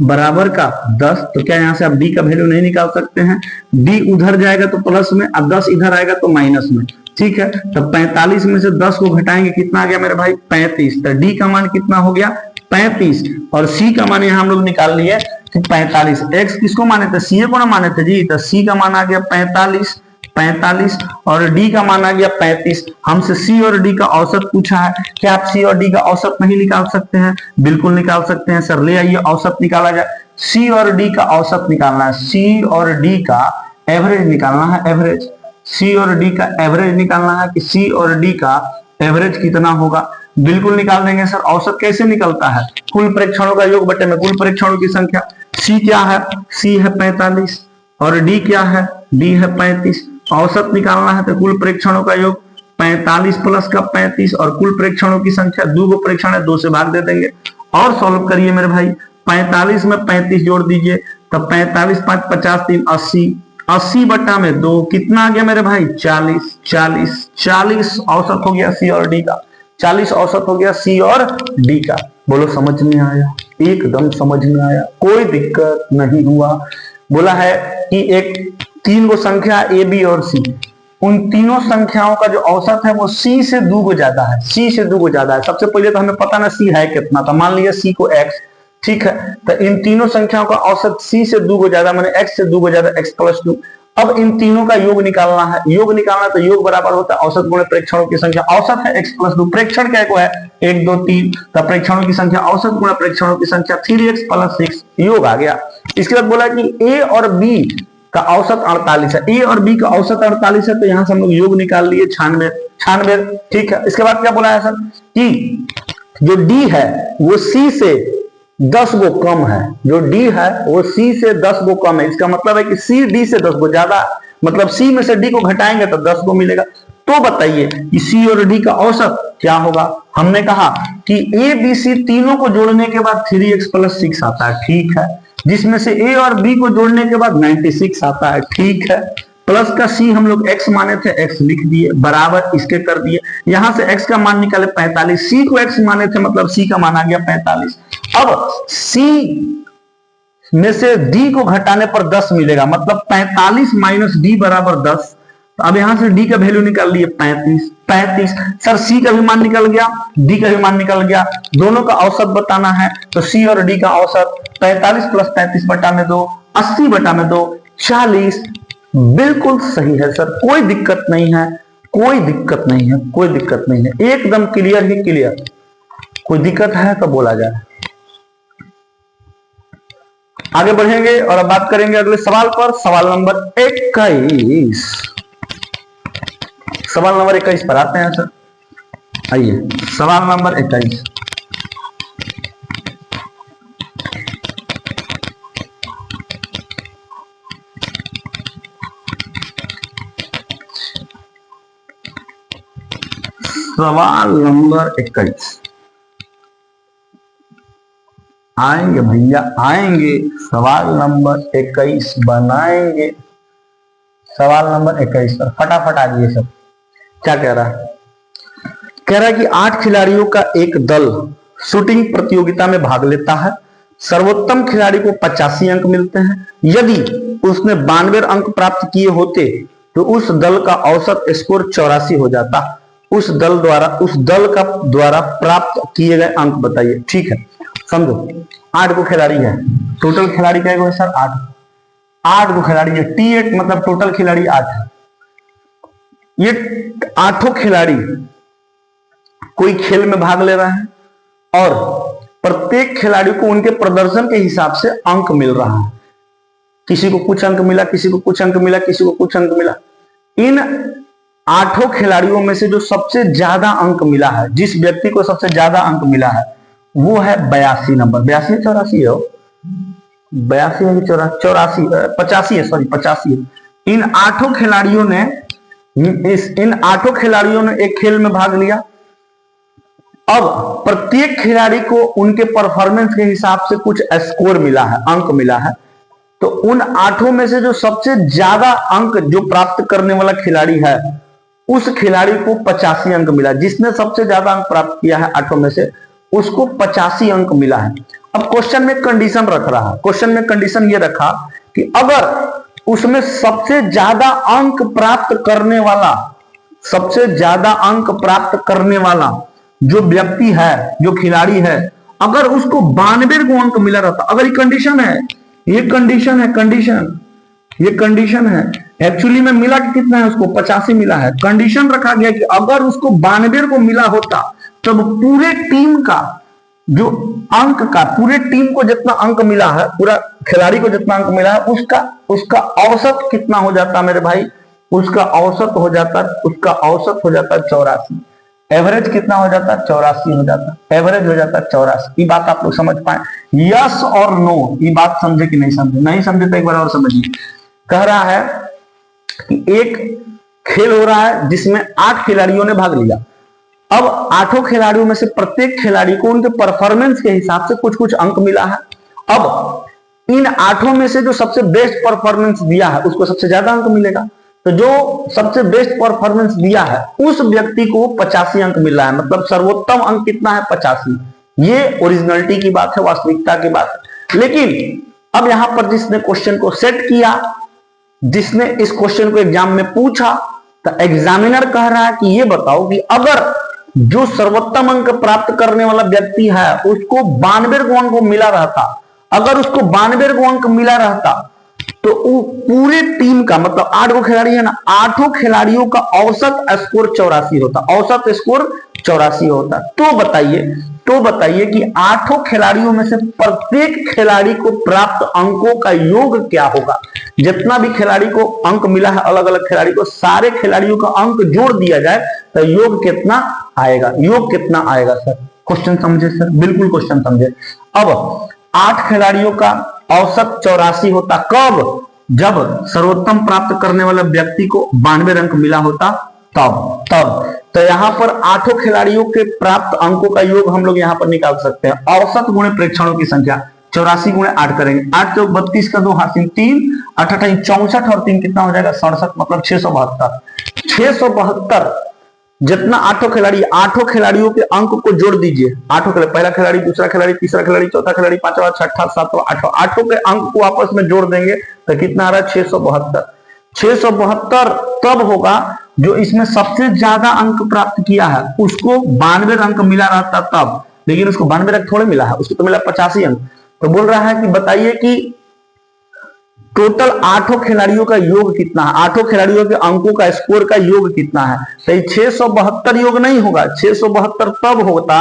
बराबर का 10, तो क्या यहाँ से आप d का वैल्यू नहीं निकाल सकते हैं, d उधर जाएगा तो प्लस में, अब 10 इधर आएगा तो माइनस में, ठीक है। तो 45 में से 10 को घटाएंगे कितना आ गया मेरे भाई 35, तो d का मान कितना हो गया 35 और c का मान यहाँ हम लोग निकाल लिए कि 45, x किसको माने थे c को ना माने थे जी, तो c का मान आ गया 45 और d का मान आ गया 35। हमसे c और d का औसत पूछा है, क्या आप c और d का औसत नहीं निकाल सकते हैं, बिल्कुल निकाल सकते हैं सर, ले आइए औसत निकाला जाए। c और d का औसत निकालना है, c और d का एवरेज निकालना है, एवरेज c और d का एवरेज निकालना है कि c और d का एवरेज कितना होगा, बिल्कुल निकाल देंगे सर। औसत कैसे निकलता है, कुल प्रेक्षणों का योग बटे में कुल प्रेक्षणों की संख्या, c क्या है, c है 45 और d क्या है, d है 35, औसत निकालना है तो कुल प्रेक्षणों का योग 45 प्लस का 35 और कुल प्रेक्षणों की संख्या, 2 को प्रेक्षण है 2 से भाग दे देंगे और सॉल्व करिए मेरे भाई, 45 में 35 जोड़ दीजिए तब 45 5 50 3 80, 80 बटा में 2 कितना आ गया मेरे भाई 40 औसत हो गया सी और डी का, 40 औसत हो गया सी और डी का। बोलो समझ में आया, एकदम समझ में आया, कोई दिक्कत नहीं हुआ। बोला है कि एक 3 गो संख्या ए बी और सी, उन तीनों संख्याओं का जो औसत है वो c से 2 गो ज्यादा है, c से 2 गो ज्यादा है। सबसे पहले तो हमें पता ना c है कितना, तो मान लिया c को x, ठीक है, तो इन तीनों संख्याओं का औसत c से 2 गो ज्यादा माने x से 2 गो ज्यादा x प्लस 2। अब इन तीनों का योग निकालना है, योग निकालना तो योग बराबर होता है औसत गुणे प्रेक्षणों की संख्या, औसत है x प्लस 2, प्रेक्षण क्या को है 1 2 3, तो प्रेक्षणों की संख्या औसत गुणे प्रेक्षणों की संख्या 3x प्लस 6, योग आ गया। इसके बाद बोला कि a और b का औसत 48 है, ए और बी का औसत 48 है, तो यहां से हम लोग योग निकाल लिए 96, ठीक है। इसके बाद क्या बोला है सर कि जो डी है वो सी से 10 गो कम है, जो डी है वो सी से 10 गो कम है, इसका मतलब है कि सी डी से 10 गो ज्यादा, मतलब सी में से डी को घटाएंगे तो 10 गो मिलेगा। तो बताइए कि सी और डी का औसत क्या होगा। हमने कहा कि ए बी सी तीनों को जोड़ने के बाद 3x प्लस 6 आता है, ठीक है, जिसमें से ए और बी को जोड़ने के बाद 96 आता है, ठीक है, प्लस का सी हम लोग x माने थे, x लिख दिए, बराबर इसके कर दिए, यहां से x का मान निकाले 45, c को x माने थे मतलब c का मान आ गया 45। अब c में से d को घटाने पर 10 मिलेगा, मतलब 45 माइनस d बराबर 10। तो अब यहां से d का वैल्यू निकाल लिए 35 सर, c का भी मान निकल गया, d का भी मान निकल गया, दोनों का औसत बताना है तो c और d का औसत 45 प्लस 35 बटा में 2, 80 बटा में 2, 40, बिल्कुल सही है सर, कोई दिक्कत नहीं है, कोई दिक्कत नहीं है, कोई दिक्कत नहीं है, एकदम क्लियर ही क्लियर। कोई दिक्कत है तो बोला जाए। आगे बढ़ेंगे और अब बात करेंगे अगले सवाल पर, सवाल नंबर 21। सवाल नंबर 21 पर आते हैं सर, आइए सवाल नंबर 21। सवाल नंबर 21 आएंगे भैया आएंगे, सवाल नंबर 21 बनाएंगे। सवाल नंबर 21 पर फटाफट आ जाइए सब। क्या कह रहा है, कह रहा है कि 8 खिलाड़ियों का एक दल शूटिंग प्रतियोगिता में भाग लेता है, सर्वोत्तम खिलाड़ी को 85 अंक मिलते हैं, यदि उसने 92 अंक प्राप्त किए होते तो उस दल का औसत स्कोर 84 हो जाता। उस दल द्वारा प्राप्त किए गए अंक बताइए, ठीक है। समझो 8 गो खिलाड़ी है, टोटल खिलाड़ी क्या है सर 8 गो खिलाड़ी है, T8 मतलब टोटल खिलाड़ी 8 है। ये 8 खिलाड़ी कोई खेल में भाग ले रहे हैं और प्रत्येक खिलाड़ी को उनके प्रदर्शन के हिसाब से अंक मिल रहा है, किसी को कुछ अंक मिला, किसी को कुछ अंक मिला, किसी को कुछ अंक मिला। इन 8 खिलाड़ियों में से जो सबसे ज्यादा अंक मिला है, जिस व्यक्ति को सबसे ज्यादा अंक मिला है वो है 82 नंबर। 82 84 है, 82 है कि 84 85 है, सॉरी 85 है। इन आठों खिलाड़ियों ने एक खेल में भाग लिया। अब प्रत्येक खिलाड़ी को उनके परफॉर्मेंस के हिसाब से कुछ स्कोर मिला है, अंक मिला है। तो उन आठों में से जो सबसे ज्यादा अंक जो प्राप्त करने वाला खिलाड़ी है, उस खिलाड़ी को 85 अंक मिला। जिसने सबसे ज्यादा अंक प्राप्त किया है आठों में से, उसको 85 अंक मिला है। अब क्वेश्चन में कंडीशन रख रहा है, क्वेश्चन में कंडीशन ये रखा कि अगर उसमें सबसे ज्यादा अंक प्राप्त करने वाला, सबसे ज्यादा अंक प्राप्त करने वाला जो व्यक्ति है, जो खिलाड़ी है, अगर उसको 92 को अंक मिला रहता, अगर ये कंडीशन है, ये कंडीशन है, ये कंडीशन है। एक्चुअली में मिला कि कितना है, उसको 85 मिला है। कंडीशन रखा गया कि अगर उसको 92 को मिला होता, तब पूरे टीम का जो अंक का, पूरे टीम को जितना अंक मिला है, पूरा खिलाड़ी को जितना अंक मिला है, उसका औसत कितना हो जाता मेरे भाई? उसका औसत हो जाता 84। एवरेज कितना हो जाता? 84 हो जाता। एवरेज हो जाता 84। ये बात आप लोग समझ पाए? यस और नो, ये बात समझे कि नहीं समझे? नहीं समझे तो एक बार और समझिए। कह रहा है कि एक खेल हो रहा है जिसमें 8 खिलाड़ियों ने भाग लिया। अब 8 खिलाड़ियों में से प्रत्येक खिलाड़ी को उनके परफॉर्मेंस के हिसाब से कुछ कुछ अंक मिला है। अब इन 8 में से जो सबसे बेस्ट परफॉर्मेंस दिया है, उसको सबसे ज्यादा अंक मिलेगा। तो जो सबसे बेस्ट परफॉर्मेंस दिया है, उस व्यक्ति को 85 अंक मिल रहा है। मतलब सर्वोत्तम अंक कितना है? 85। ये ओरिजिनलिटी की बात है, वास्तविकता की बात है। लेकिन अब यहां पर जिसने क्वेश्चन को सेट किया, जिसने इस क्वेश्चन को एग्जाम में पूछा, तो एग्जामिनर कह रहा है कि ये बताओ कि अगर जो सर्वोत्तम अंक प्राप्त करने वाला व्यक्ति है, उसको 92 को अंक मिला रहता, अगर उसको 92 को अंक मिला रहता, तो पूरे टीम का, मतलब 8 खिलाड़ी है ना, 8 खिलाड़ियों का औसत स्कोर 84 होता। औसत स्कोर 84 होता। तो बताइए कि 8 खिलाड़ियों में से प्रत्येक खिलाड़ी को प्राप्त अंकों का योग क्या होगा? जितना भी खिलाड़ी को अंक मिला है, अलग अलग खिलाड़ी को, सारे खिलाड़ियों का अंक जोड़ दिया जाए तो योग कितना आएगा? योग कितना आएगा सर? क्वेश्चन समझे सर? बिल्कुल क्वेश्चन समझे। अब 8 खिलाड़ियों का औसत 84 होता। कब? जब सर्वोत्तम प्राप्त करने वाले व्यक्ति को 92 अंक मिला होता, तब तो यहां पर 8 खिलाड़ियों के प्राप्त अंकों का योग हम लोग यहां पर निकाल सकते हैं। औसत गुणे प्रेक्षणों की संख्या, 84 गुणे 8 करेंगे। 8 चौक 32 का 2 हासिल 3, 8 8 64 और 3 कितना हो जाएगा? 67, मतलब 672। 672 जितना 8 खिलाड़ियों के अंक को जोड़ दीजिए। 8 खिलाड़ी, पहला खिलाड़ी, दूसरा खिलाड़ी, तीसरा खिलाड़ी, चौथा खिलाड़ी, पांचवा, छठा, सातवां, आठवां, 8 के अंक को आपस में जोड़ देंगे तो कितना आ रहा है? 672। 672 तब होगा जो इसमें सबसे ज्यादा अंक प्राप्त किया है, उसको 92 अंक मिला रहता तब। लेकिन उसको 92 अंक थोड़े मिला है, उसको तो मिला 85 अंक। तो बोल रहा है कि बताइए कि टोटल 8 खिलाड़ियों का योग कितना है? 8 खिलाड़ियों के अंकों का स्कोर का योग कितना है? सही, 672 योग नहीं होगा। 672 तब होता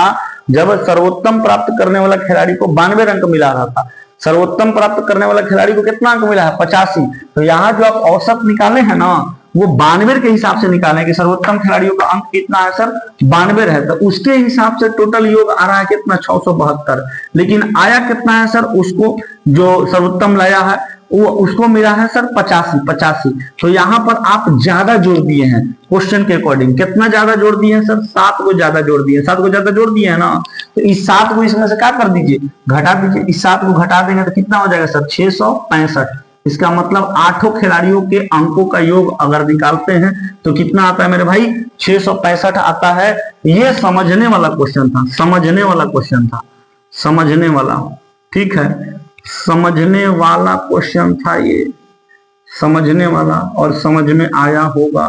जब सर्वोत्तम प्राप्त करने वाला खिलाड़ी को 92 अंक मिला रहा था। सर्वोत्तम प्राप्त करने वाला खिलाड़ी को कितना अंक मिला है? 85। तो यहाँ जो आप औसत निकाले हैं ना, वो 92 के हिसाब से निकाले कि सर्वोत्तम खिलाड़ियों का अंक कितना है सर? 92 है। तो उसके हिसाब से टोटल योग आ रहा है कितना? 672। लेकिन आया कितना है सर? उसको जो सर्वोत्तम लाया है वो उसको मिला है सर 85। तो यहां पर आप ज्यादा जोड़ दिए हैं क्वेश्चन के अकॉर्डिंग। कितना ज्यादा जोड़ दिए हैं सर? 7 को ज्यादा जोड़ दिए। 7 को ज्यादा जोड़ दिए है ना, तो इस 7 को इसमें से क्या कर दीजिए? घटा दीजिए। इस 7 को घटा देंगे तो कितना हो जाएगा सर? 665। इसका मतलब 8 खिलाड़ियों के अंकों का योग अगर निकालते हैं तो कितना आता है मेरे भाई? 665 आता है। ये समझने वाला क्वेश्चन था, समझने वाला क्वेश्चन था, समझने वाला, ठीक है, समझने वाला क्वेश्चन था ये, समझने वाला, और समझ में आया होगा।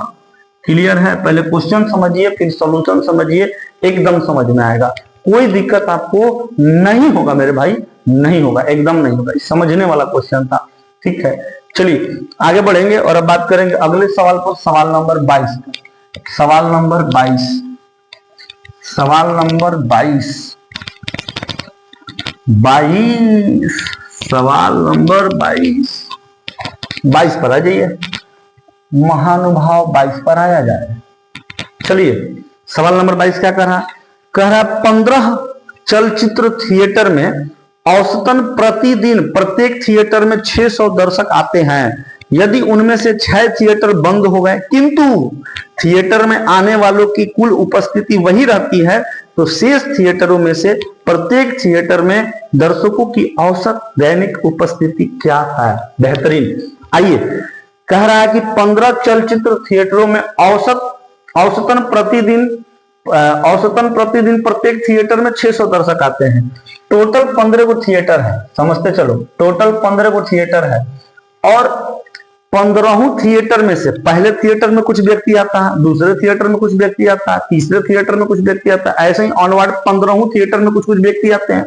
क्लियर है? पहले क्वेश्चन समझिए फिर सॉल्यूशन समझिए, एकदम समझ में आएगा। कोई दिक्कत आपको नहीं होगा मेरे भाई, नहीं होगा, एकदम नहीं होगा। समझने वाला क्वेश्चन था, ठीक है। चलिए आगे बढ़ेंगे और अब बात करेंगे अगले सवाल पर, सवाल नंबर 22। सवाल नंबर 22, सवाल नंबर 22, सवाल नंबर 22 पर आ जाइए महानुभाव, 22 पर आया जाए। चलिए सवाल नंबर 22 क्या कह रहा है? कह रहा है चलचित्र थिएटर में औसतन प्रतिदिन प्रत्येक थिएटर में 600 दर्शक आते हैं। यदि उनमें से 6 थिएटर बंद हो गए किंतु थिएटर में आने वालों की कुल उपस्थिति वही रहती है, तो शेष थिएटरों में से प्रत्येक थिएटर में दर्शकों की औसत दैनिक उपस्थिति क्या है? बेहतरीन। आइए, कह रहा है कि 15 चलचित्र थिएटरों में औसतन प्रतिदिन प्रत्येक थिएटर में 600 दर्शक आते हैं। टोटल 15 को थिएटर है, समझते चलो, टोटल 15 को थिएटर है और 15 थिएटर में से पहले थिएटर में कुछ व्यक्ति आता है, दूसरे थिएटर में कुछ व्यक्ति आता है, तीसरे थिएटर में कुछ व्यक्ति आता है, ऐसे ही ऑनवर्ड 15 थिएटर में कुछ व्यक्ति आते हैं।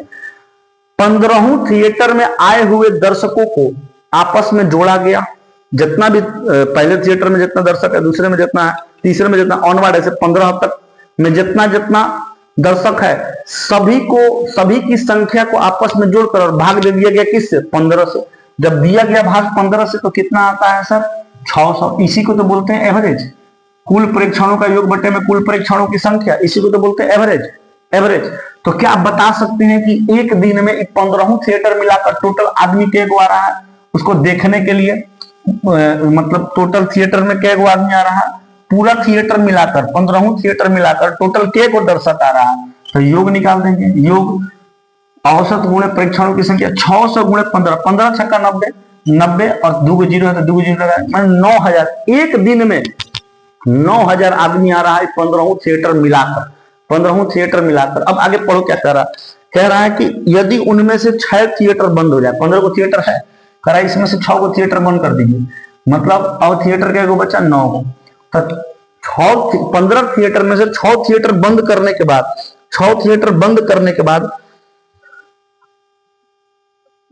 15 थिएटर में आए हुए दर्शकों को आपस में जोड़ा गया। जितना भी पहले थिएटर में जितना दर्शक है, दूसरे में जितना है, तीसरे में जितना, ऑनवर्ड ऐसे 15 तक में जितना दर्शक है, सभी की संख्या को आपस में जोड़कर और भाग दे दिया गया किससे? 15 से। जब दिया गया भाग 15 से तो कितना आता है सर? 600। इसी को तो बोलते हैं एवरेज। कुल प्रेक्षणों का योग बटे में कुल प्रेक्षणों की संख्या, इसी को तो बोलते हैं एवरेज। तो क्या आप बता सकते हैं कि एक दिन में 15 थिएटर मिलाकर टोटल आदमी को आ रहा है उसको देखने के लिए? मतलब टोटल थिएटर में को आदमी आ रहा है? पूरा थिएटर मिलाकर 15 थिएटर मिलाकर टोटल को दर्शक आ रहा है? तो योग निकाल देंगे। योग औसत गुणे प्रेक्षणों की संख्या 600 गुणे 15, 15 छक्का 90 और 2 जीरो है तो 2 जीरो लगाए, मतलब 9000। एक दिन में 9000 आदमी आ रहा है 15 थिएटर मिलाकर। अब आगे पढ़ो क्या कह रहा है कि यदि उनमें से 6 थिएटर बंद हो जाए, 15 को थिएटर है, कह रहा है इसमें से 6 को थिएटर बंद कर दीजिए, मतलब अब थिएटर क्या बचा? 9 को। तो 15 थिएटर में से 6 थिएटर बंद करने के बाद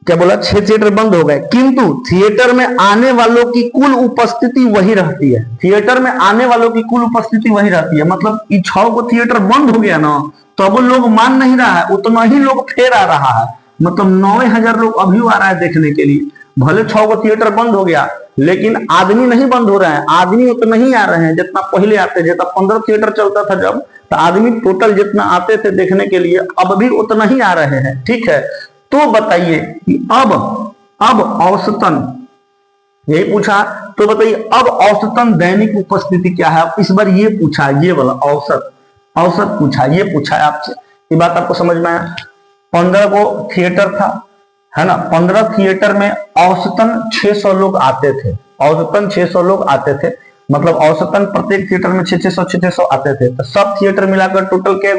क्या बोला? 6 थिएटर बंद हो गए किंतु थिएटर में आने वालों की कुल उपस्थिति वही रहती है। थिएटर में आने वालों की कुल उपस्थिति वही रहती है, मतलब 6 को थिएटर बंद हो गया ना, तो अब लोग मान नहीं रहा है, उतना ही लोग फिर आ रहा है, मतलब 9000 लोग अभी आ रहा है देखने के लिए। भले 6 को थिएटर बंद हो गया लेकिन आदमी नहीं बंद हो रहे हैं, आदमी उतना नहीं आ रहे हैं जितना पहले आते। जितना 15 थिएटर चलता था जब, तो आदमी टोटल जितना आते थे देखने के लिए अब भी उतना ही आ रहे हैं। ठीक है, तो बताइए कि अब औसतन, यही पूछा, तो बताइए अब औसतन दैनिक उपस्थिति क्या है? इस बार ये पूछा, ये वाला औसत पूछा, ये पूछा है आपसे। ये बात आपको समझ में आया? 15 को थिएटर था, है ना, 15 थिएटर में औसतन 600 लोग आते थे, औसतन 600 लोग आते थे, मतलब औसतन प्रत्येक थिएटर में 600 आते थे। तो सब थिएटर मिलाकर टोटल क्या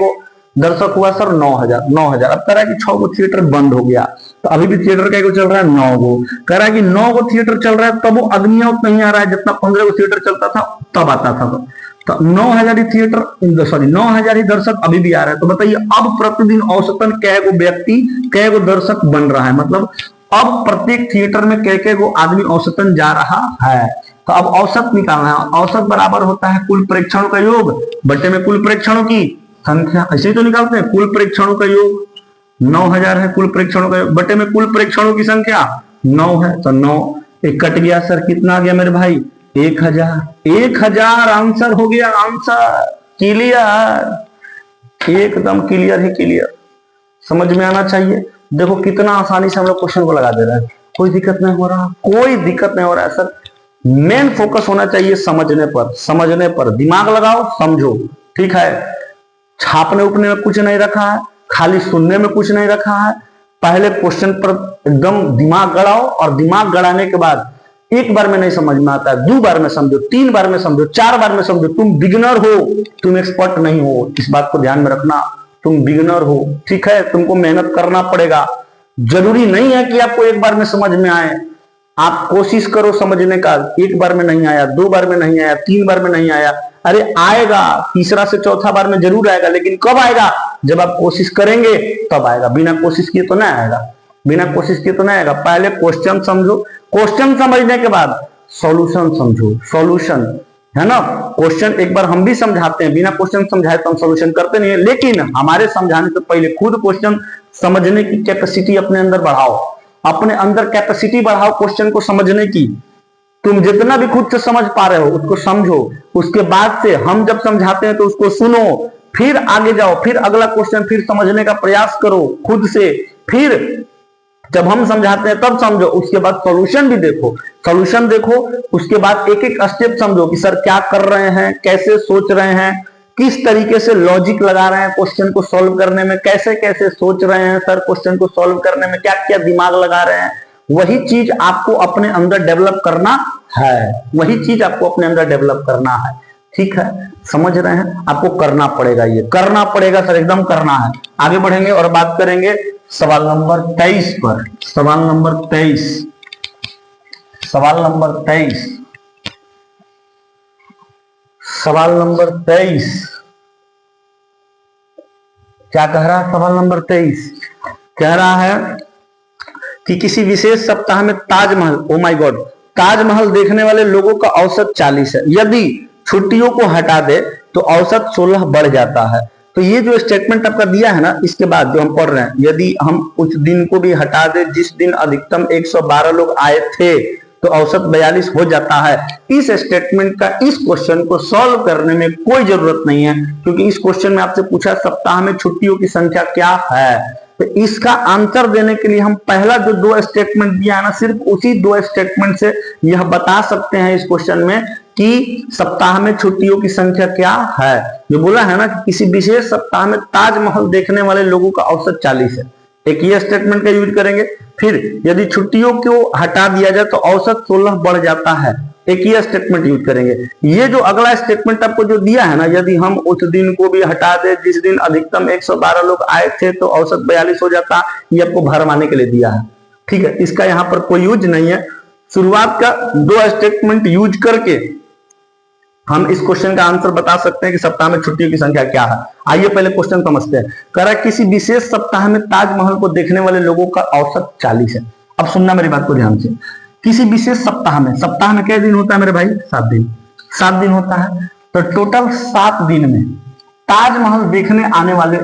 दर्शक हुआ सर? 9000। अब कह रहा है कि 6 को थिएटर बंद हो गया, तो अभी भी थिएटर क्या चल रहा है? 9 को। कह रहा है कि 9 को थिएटर चल रहा है, तब वो आदमियां उतना ही आ रहा है जितना 15 को थिएटर चलता था तब आता था। तो 9000 ही 9000 ही दर्शक अभी भी आ रहा है। तो बताइए अब प्रतिदिन औसतन कै गो दर्शक बन रहा है, मतलब अब प्रत्येक थिएटर में कै गो आदमी औसतन जा रहा है। तो अब औसत निकालना है। औसत बराबर होता है कुल प्रेक्षणों का योग बटे में कुल प्रेक्षणों की संख्या। ऐसे ही तो निकालते हैं, कुल प्रेक्षणों का योग 9000 है, कुल प्रेक्षणों का योग बटे में कुल प्रेक्षणों की संख्या 9 है, तो 9 एक कट गया सर, कितना आ गया मेरे भाई? 1000 आंसर हो गया। आंसर क्लियर, एकदम क्लियर ही क्लियर, समझ में आना चाहिए। देखो कितना आसानी से हम लोग क्वेश्चन को लगा दे रहे हैं, कोई दिक्कत नहीं हो रहा है सर। मेन फोकस होना चाहिए समझने पर, दिमाग लगाओ, समझो। ठीक है, छापने उपने में कुछ नहीं रखा है, खाली सुनने में कुछ नहीं रखा है। पहले क्वेश्चन पर एकदम दिमाग गड़ाओ और दिमाग गड़ाने के बाद एक बार में नहीं समझ में आता है, 2 बार में समझो, 3 बार में समझो, 4 बार में समझो। तुम बिगिनर हो, तुम एक्सपर्ट नहीं हो, इस बात को ध्यान में रखना। तुम बिगिनर हो, ठीक है, तुमको मेहनत करना पड़ेगा। जरूरी नहीं है कि आपको एक बार में समझ में आए, आप कोशिश करो समझने का। 1 बार में नहीं आया, 2 बार में नहीं आया, 3 बार में नहीं आया, अरे आएगा, तीसरा से चौथा बार में जरूर आएगा। लेकिन कब आएगा? जब आप कोशिश करेंगे तब आएगा, बिना कोशिश किए तो नहीं आएगा। पहले क्वेश्चन समझो, क्वेश्चन समझने के बाद सॉल्यूशन समझो। सॉल्यूशन है ना, क्वेश्चन एक बार हम भी समझाते हैं, बिना क्वेश्चन समझाए तो हम सॉल्यूशन करते नहीं है। लेकिन हमारे समझाने से पहले खुद क्वेश्चन समझने की कैपेसिटी अपने अंदर बढ़ाओ, अपने अंदर कैपेसिटी बढ़ाओ क्वेश्चन को समझने की। तुम जितना भी खुद से समझ पा रहे हो उसको समझो, उसके बाद से हम जब समझाते हैं तो उसको सुनो, फिर आगे जाओ, फिर अगला क्वेश्चन फिर समझने का प्रयास करो खुद से, फिर जब हम समझाते हैं तब समझो, उसके बाद सॉल्यूशन भी देखो, सॉल्यूशन देखो, उसके बाद एक एक स्टेप समझो कि सर क्या कर रहे हैं, कैसे सोच रहे हैं, किस तरीके से लॉजिक लगा रहे हैं क्वेश्चन को सॉल्व करने में, कैसे कैसे सोच रहे हैं सर क्वेश्चन को सॉल्व करने में, क्या क्या दिमाग लगा रहे हैं। वही चीज आपको अपने अंदर डेवलप करना है, वही चीज आपको अपने अंदर डेवलप करना है। ठीक है, समझ रहे हैं, आपको करना पड़ेगा, ये करना पड़ेगा सर, एकदम करना है। आगे बढ़ेंगे और बात करेंगे सवाल नंबर 23 पर। सवाल नंबर 23, सवाल नंबर 23, सवाल नंबर 23 क्या कह रहा है? सवाल नंबर 23 कह रहा है कि किसी विशेष सप्ताह में Taj Mahal, oh my God, Taj Mahal देखने वाले लोगों का औसत 40 है, यदि छुट्टियों को हटा दे तो औसत 16 बढ़ जाता है। तो ये जो स्टेटमेंट आपका दिया है ना, इसके बाद जो हम पढ़ रहे हैं, यदि हम उस दिन को भी हटा दे जिस दिन अधिकतम 112 लोग आए थे तो औसत 42 हो जाता है। इस स्टेटमेंट का इस क्वेश्चन को सॉल्व करने में कोई जरूरत नहीं है, क्योंकि इस क्वेश्चन में आपसे पूछा सप्ताह में छुट्टियों की संख्या क्या है। तो इसका आंसर देने के लिए हम पहला जो दो स्टेटमेंट दिया है ना, सिर्फ उसी दो स्टेटमेंट से यह बता सकते हैं इस क्वेश्चन में कि सप्ताह में छुट्टियों की संख्या क्या है। जो बोला है ना कि किसी विशेष सप्ताह में ताजमहल देखने वाले लोगों का औसत 40 है, एक ये स्टेटमेंट का यूज करेंगे। फिर यदि छुट्टियों को हटा दिया जाए तो औसत 16 बढ़ जाता है, एक ये स्टेटमेंट यूज करेंगे। ये जो अगला स्टेटमेंट आपको जो दिया है ना, यदि हम उस दिन को भी हटा दे जिस दिन अधिकतम 112 लोग आए थे तो औसत 42 हो जाता, ये आपको भरमाने के लिए दिया है। ठीक है, इसका यहाँ पर कोई यूज नहीं है। शुरुआत का दो स्टेटमेंट यूज करके हम इस क्वेश्चन का आंसर बता सकते हैं कि सप्ताह में छुट्टियों की संख्या क्या है। आइए पहले क्वेश्चन समझते हैं। कह रहा है किसी विशेष सप्ताह में ताजमहल को देखने वाले लोगों का औसत 40 है। अब सुनना मेरी बात को ध्यान से, किसी विशेष सप्ताह में कितने दिन होता है मेरे भाई? 7 दिन, 7 दिन होता है। तो टोटल 7 दिन में ताजमहल देखने आने वाले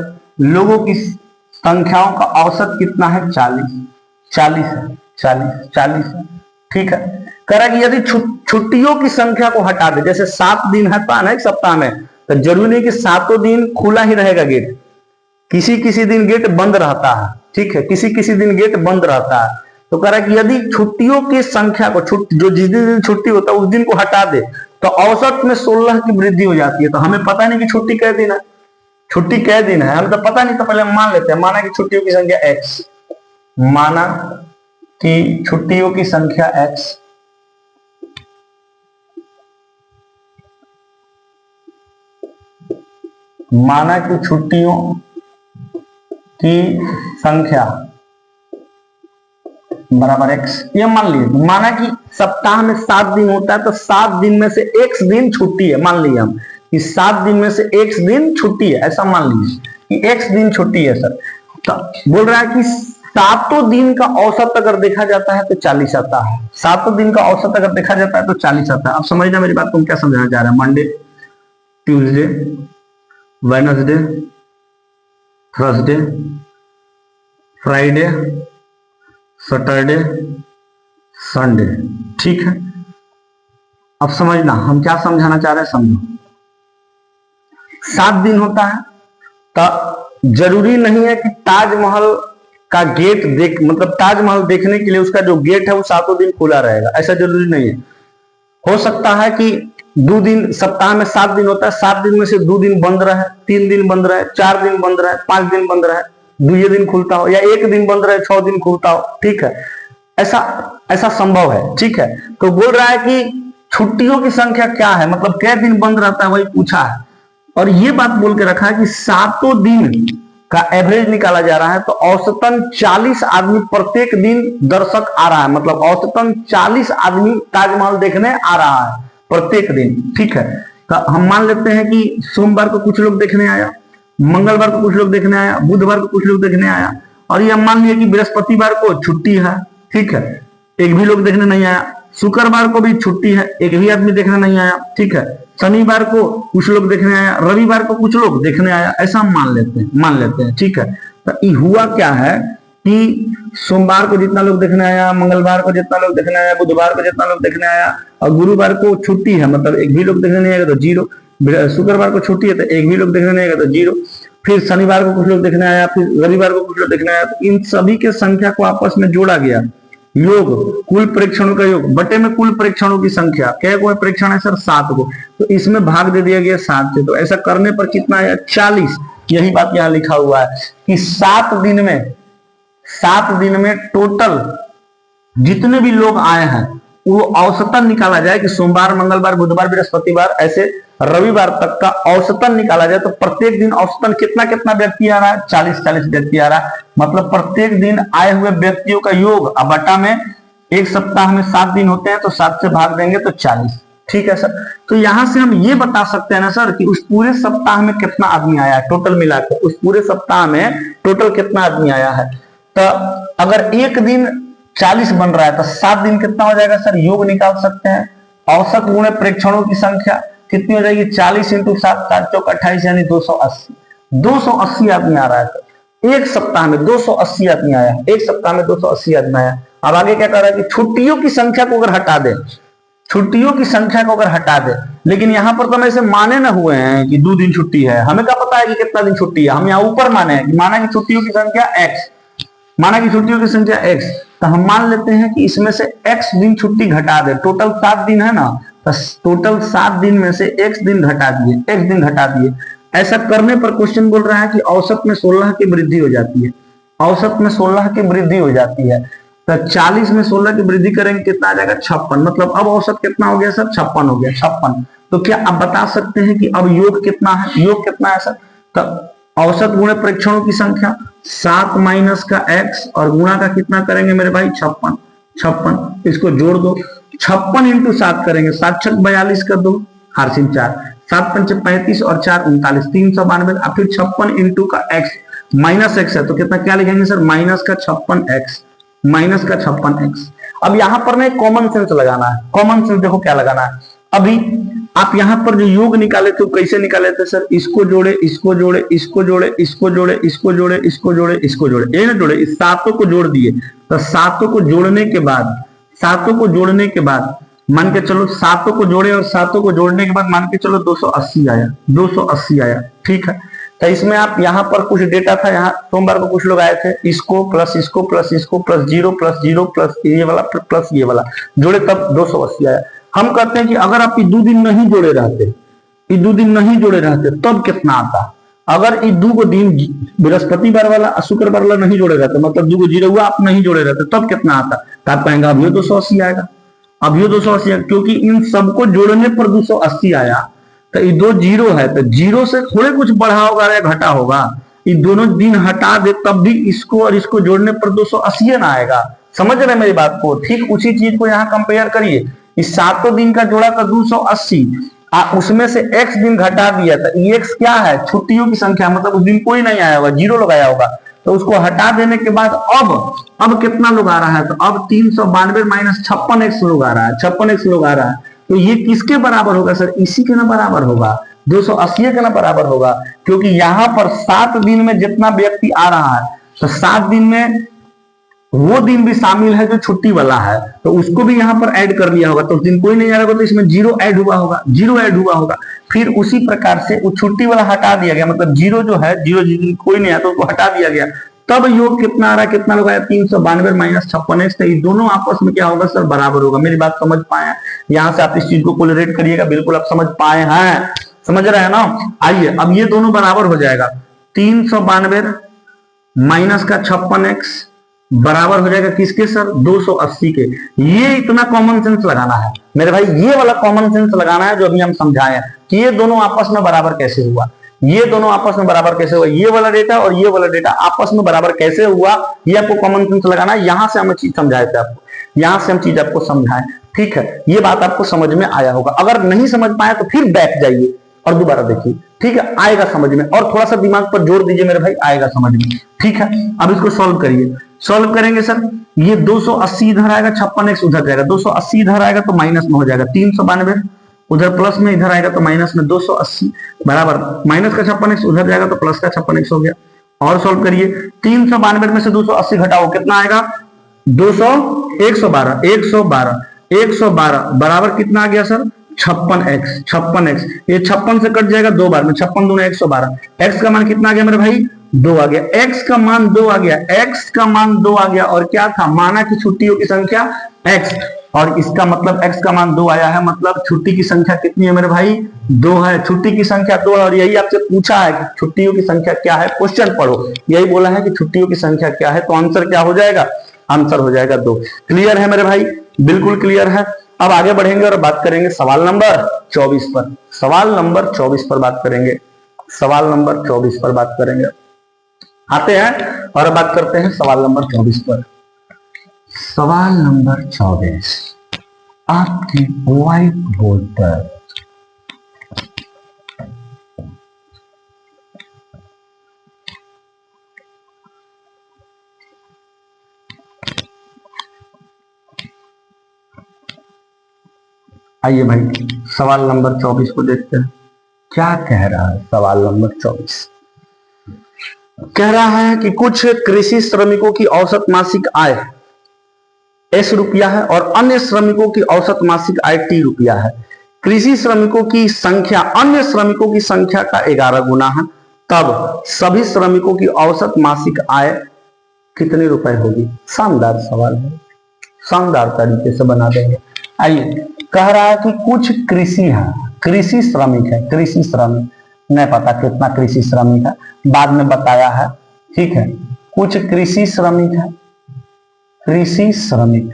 लोगों की संख्याओं का औसत कितना है? 40 है, 40 है। ठीक है, कह रहा है कि यदि छुट्टियों की संख्या को हटा दे, जैसे 7 दिन है ना एक सप्ताह में, तो जरूरी नहीं कि 7 दिन खुला ही रहेगा गेट, किसी किसी दिन गेट बंद रहता है। ठीक है, किसी किसी दिन गेट बंद रहता है। तो कह रहा है कि यदि छुट्टियों की संख्या को जो जिस दिन छुट्टी होता है उस दिन को हटा दे तो औसत में 16 की वृद्धि हो जाती है। तो हमें पता नहीं कि छुट्टी कै दिन है, छुट्टी कै दिन है, हमें तो पता नहीं। तो पहले हम मान लेते हैं, माना कि छुट्टियों की संख्या x, माना कि छुट्टियों की संख्या x, माना कि छुट्टियों की संख्या बराबर x, ये मान लीजिए। माना कि सप्ताह में 7 दिन होता है तो 7 दिन में से x दिन छुट्टी है, मान लीजिए हम कि 7 दिन में से x दिन छुट्टी है, ऐसा मान लीजिए कि x दिन छुट्टी है सर। तो बोल रहा है कि 7 दिन का औसत अगर देखा जाता है तो 40 आता है, 7 दिन का औसत अगर देखा जाता है तो 40 आता है। अब समझना मेरी बात को, हम क्या समझाना चाह रहे हैं। Monday, Tuesday, Wednesday, Thursday, Friday, Saturday, Sunday. ठीक है, अब समझना हम क्या समझाना चाह रहे हैं, समझो। 7 दिन होता है तो जरूरी नहीं है कि ताजमहल का गेट मतलब ताजमहल देखने के लिए उसका जो गेट है वो 7 दिन खुला रहेगा, ऐसा जरूरी नहीं है। हो सकता है कि 2 दिन, सप्ताह में 7 दिन होता है, 7 दिन में से 2 दिन बंद रहे, 3 दिन बंद रहे, 4 दिन बंद रहे, 5 दिन बंद रहे, 2 दिन खुलता हो, या 1 दिन बंद रहे, 6 दिन खुलता हो। ठीक है, ऐसा संभव है। ठीक है, तो बोल रहा है कि छुट्टियों की संख्या क्या है, मतलब कै दिन बंद रहता है, वही पूछा है। और ये बात बोल के रखा है कि 7 दिन का एवरेज निकाला जा रहा है, तो औसतन 40 आदमी प्रत्येक दिन दर्शक आ रहा है, मतलब औसतन 40 आदमी ताजमहल देखने आ रहा है प्रत्येक दिन। ठीक है, तो हम मान लेते हैं कि सोमवार को कुछ लोग देखने आया, मंगलवार को कुछ लोग देखने आया, बुधवार को कुछ लोग देखने आया, और ये मान लिया कि बृहस्पतिवार को छुट्टी है। ठीक है, एक भी लोग देखने नहीं आया। शुक्रवार को भी छुट्टी है, एक भी आदमी देखने नहीं आया। ठीक है, शनिवार को कुछ लोग देखने आया, रविवार को कुछ लोग देखने आया, ऐसा हम मान लेते हैं। ठीक है, तो हुआ क्या है कि सोमवार को जितना लोग देखने आया, मंगलवार को जितना लोग देखने आया, बुधवार को जितना लोग देखने आया, और गुरुवार को छुट्टी है, मतलब एक भी लोग देखने नहीं आएगा तो 0। शुक्रवार को छुट्टी है तो एक भी लोग देखने नहीं आएगा तो 0। फिर शनिवार को कुछ लोग देखने आया, फिर रविवार को कुछ लोग देखने आया, तो इन सभी के संख्या को आपस में जोड़ा गया। योग कुल परीक्षणों का योग बटे में कुल परीक्षणों की संख्या, क्या कोई परीक्षण है सर 7 को, तो इसमें भाग दे दिया गया 7 से। तो ऐसा करने पर कितना आया 40। यही बात यहाँ लिखा हुआ है कि 7 दिन में टोटल जितने भी लोग आए हैं वो औसतन निकाला जाए कि सोमवार, मंगलवार, बुधवार, बृहस्पतिवार ऐसे रविवार तक का औसतन निकाला जाए तो प्रत्येक दिन औसतन कितना कितना व्यक्ति आ रहा है 40 व्यक्ति आ रहा है। मतलब प्रत्येक दिन आए हुए व्यक्तियों का योग अब बटा में एक सप्ताह में 7 दिन होते हैं तो 7 से भाग देंगे तो 40। ठीक है सर। तो यहां से हम ये बता सकते हैं ना सर कि उस पूरे सप्ताह में कितना आदमी आया है, टोटल मिलाकर उस पूरे सप्ताह में टोटल कितना आदमी आया है। तो अगर एक दिन 40 बन रहा है तो 7 दिन कितना हो जाएगा सर, योग निकाल सकते हैं। औसत गुणे प्रेक्षणों की संख्या कितनी हो जाएगी 40 × 7 7 चौक 28 यानी 280। 280 आदमी आ रहा है सर एक सप्ताह में, 280 आदमी आया, एक सप्ताह में 280 आदमी आया। अब आगे क्या कर रहा है कि छुट्टियों की संख्या को अगर हटा दे, छुट्टियों की संख्या को अगर हटा दे, लेकिन यहां पर तो हम ऐसे माने न हुए हैं कि 2 दिन छुट्टी है, हमें क्या पता है कि कितना दिन छुट्टी है, हम यहाँ ऊपर माने हैं कि माना कि छुट्टियों की संख्या x, माना कि छुट्टियों की संख्या x, तो हम मान लेते हैं कि इसमें से x दिन छुट्टी घटा दे, टोटल 7 दिन है ना, तो टोटल 7 दिन में से x दिन घटा दिए, x दिन घटा दिए। ऐसा करने पर क्वेश्चन बोल रहा है कि औसत में 16 की वृद्धि हो जाती है, औसत में 16 की वृद्धि हो जाती है। तो 40 में 16 की वृद्धि करेंगे कितना आ जाएगा 56। मतलब अब औसत कितना हो गया सर 56 हो गया, 56। तो क्या आप बता सकते हैं कि अब योग कितना है, योग कितना है सर, तो औसत गुणे परीक्षणों की संख्या 7 माइनस का x और गुणा का कितना करेंगे मेरे भाई 56, 56 इसको जोड़ दो, 56 × 7 करेंगे, 7 × 6 42 कर दो, हारसिन 4, 7 × 5 35 और 4 39, 392। अब फिर 56 × का x माइनस x है तो कितना क्या लिखेंगे सर माइनस का 56x, माइनस का 56x। अब यहां पर ना कॉमन सेंस लगाना है, कॉमन सेंस देखो क्या लगाना है। अभी आप यहां पर जो योग निकाले थे कैसे निकाले थे सर, इसको जोड़े, इसको जोड़े, इसको जोड़े, इसको जोड़े, इसको जोड़े, इसको जोड़े, इसको जोड़े, ये ना जोड़े, इस सातों को जोड़ दिए। तो सातों को जोड़ने के बाद, सातों को जोड़ने के बाद मान के चलो सातों को जोड़े और सातों को जोड़ने के बाद मान के चलो 280 आया, 280 आया। ठीक है। तो इसमें आप यहाँ पर कुछ डेटा था, यहाँ सोमवार को कुछ लोग आए थे, इसको प्लस इसको प्लस इसको प्लस 0 प्लस ये वाला प्लस ये वाला जोड़े तब 280 आया। हम कहते हैं कि अगर आप ये 2 दिन नहीं जोड़े रहते, ये 2 दिन नहीं जोड़े रहते तब कितना आता। अगर ये 2 दिन बृहस्पतिवार वाला शुक्रवार वाला नहीं जोड़े रहते, मतलब 2 जीरो हुआ आप नहीं जोड़े रहते तब कितना आता, तो आप कहेंगे अभी 280 आएगा, अभी 280 आएगा, क्योंकि इन सबको जोड़ने पर 280 आया। तो ये 2 जीरो है तो जीरो से थोड़े कुछ बढ़ा होगा या घटा होगा, ये दोनों दिन हटा दे तब भी इसको और इसको जोड़ने पर 280 ना आएगा। समझ रहे मेरी बात को। ठीक उसी चीज को यहाँ कंपेयर करिए, इस 7 दिन का जोड़ा था 280, उसमें से x दिन घटा दिया था, ये x क्या है छुट्टियों की संख्या, मतलब उस दिन कोई नहीं आया होगा, 0 लोग आया होगा, तो उसको हटा देने के बाद अब कितना लोग आ रहा है, तो अब 392 माइनस 56x लोग आ रहा है, 56x लोग आ रहा है। तो ये किसके बराबर होगा सर, इसी के ना बराबर होगा, 280 के ना बराबर होगा, क्योंकि यहाँ पर 7 दिन में जितना व्यक्ति आ रहा है तो 7 दिन में वो दिन भी शामिल है जो छुट्टी वाला है, तो उसको भी यहाँ पर ऐड कर लिया होगा, तो उस दिन कोई नहीं आ रहा होगा तो इसमें 0 ऐड हुआ होगा, 0 ऐड हुआ होगा। फिर उसी प्रकार से वो छुट्टी वाला हटा दिया गया, मतलब 0 जो है 0 जिस दिन कोई नहीं आया तो उसको हटा दिया गया, तब योग कितना आ रहा है, कितना लोग आया 392 माइनस 56x। तो ये दोनों आपस में क्या होगा सर बराबर होगा। मेरी बात समझ पाए, यहाँ से आप इस चीज को कोरिलेट करिएगा, बिल्कुल आप समझ पाए हैं, समझ रहे हैं ना। आइए अब ये दोनों बराबर हो जाएगा, 392 माइनस का 56x बराबर हो जाएगा किसके सर 280 के। ये इतना कॉमन सेंस लगाना है मेरे भाई, ये वाला कॉमन सेंस लगाना है जो अभी हम समझाए कि ये दोनों आपस में बराबर कैसे हुआ, ये दोनों आपस में बराबर कैसे हुआ, ये वाला डेटा और ये वाला डेटा आपस में बराबर कैसे हुआ, ये आपको कॉमन सेंस लगाना है। यहां से हम चीज समझाए थे आपको, यहां से हम चीज आपको समझाएं। ठीक है, ये बात आपको समझ में आया होगा। अगर नहीं समझ पाए तो फिर बैठ जाइए और दोबारा देखिए, ठीक है, आएगा समझ में, और थोड़ा सा दिमाग पर जोर दीजिए मेरे भाई, आएगा समझ में। ठीक है, अब इसको सॉल्व करिए, सॉल्व करेंगे सर, ये 280 इधर आएगा, 56x उधर जाएगा, 280 इधर आएगा तो माइनस में हो जाएगा, 392 उधर प्लस में, इधर आएगा तो माइनस में 280 बराबर माइनस का 56x उधर जाएगा तो प्लस का 56x हो गया। और सॉल्व करिए, 392 में से 280 घटाओ कितना आएगा 112 बराबर कितना आ गया सर 56x ये 56 से कट जाएगा 2 बार में, 56 दूना 112। x का मान कितना आ गया मेरे भाई 2 आ गया, x का मान 2 आ गया, x का मान 2 आ गया। और क्या था, माना कि छुट्टियों की संख्या x, और इसका मतलब x का मान 2 आया है, मतलब छुट्टी की संख्या कितनी है मेरे भाई 2 है। छुट्टी की संख्या 2 है, और यही आपसे पूछा है कि छुट्टियों की संख्या क्या है, क्वेश्चन पढ़ो, यही बोला है कि छुट्टियों की संख्या क्या है, तो आंसर क्या हो जाएगा, आंसर हो जाएगा 2। क्लियर है मेरे भाई, बिल्कुल क्लियर है। अब आगे बढ़ेंगे और बात करेंगे सवाल नंबर 24 पर। सवाल नंबर 24 पर बात करेंगे, सवाल नंबर 24 पर बात करेंगे। आते हैं और बात करते हैं सवाल नंबर 24 पर। सवाल नंबर 24 आपकी व्हाइट बोर्ड पर आइए भाई सवाल नंबर 24 को देखते हैं, क्या कह रहा है सवाल नंबर 24। कह रहा है कि कुछ कृषि श्रमिकों की औसत मासिक आय S रुपया है और अन्य श्रमिकों की औसत मासिक आय T रुपया है। कृषि श्रमिकों की संख्या अन्य श्रमिकों की संख्या का 11 गुना है, तब सभी श्रमिकों की औसत मासिक आय कितने रुपए होगी। शानदार सवाल है, शानदार तरीके से बना देंगे। आइए, कह रहा है कि कुछ कृषि है, कृषि श्रमिक है, कृषि श्रमिक नहीं पता कितना कृषि श्रमिक है, बाद में बताया है, ठीक है। कुछ कृषि श्रमिक है, कृषि श्रमिक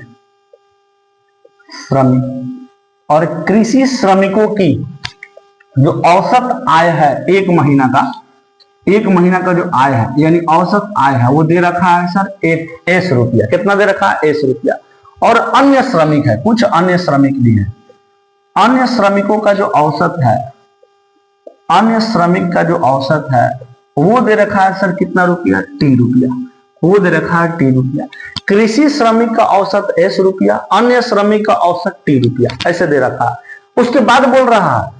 श्रमिक और कृषि श्रमिकों की जो औसत आय है एक महीना का, एक महीना का जो आय है यानी औसत आय है वो दे रखा है सर S रुपया। कितना दे रखा है S रुपया। और अन्य श्रमिक है, कुछ अन्य श्रमिक भी है, अन्य श्रमिकों का जो औसत है, अन्य श्रमिक का जो औसत है वो दे रखा है सर कितना रुपया T रुपया, वो दे रखा है T रुपया। कृषि श्रमिक का औसत S रुपया, अन्य श्रमिक का औसत T रुपया, ऐसे दे रखा है। उसके बाद बोल रहा है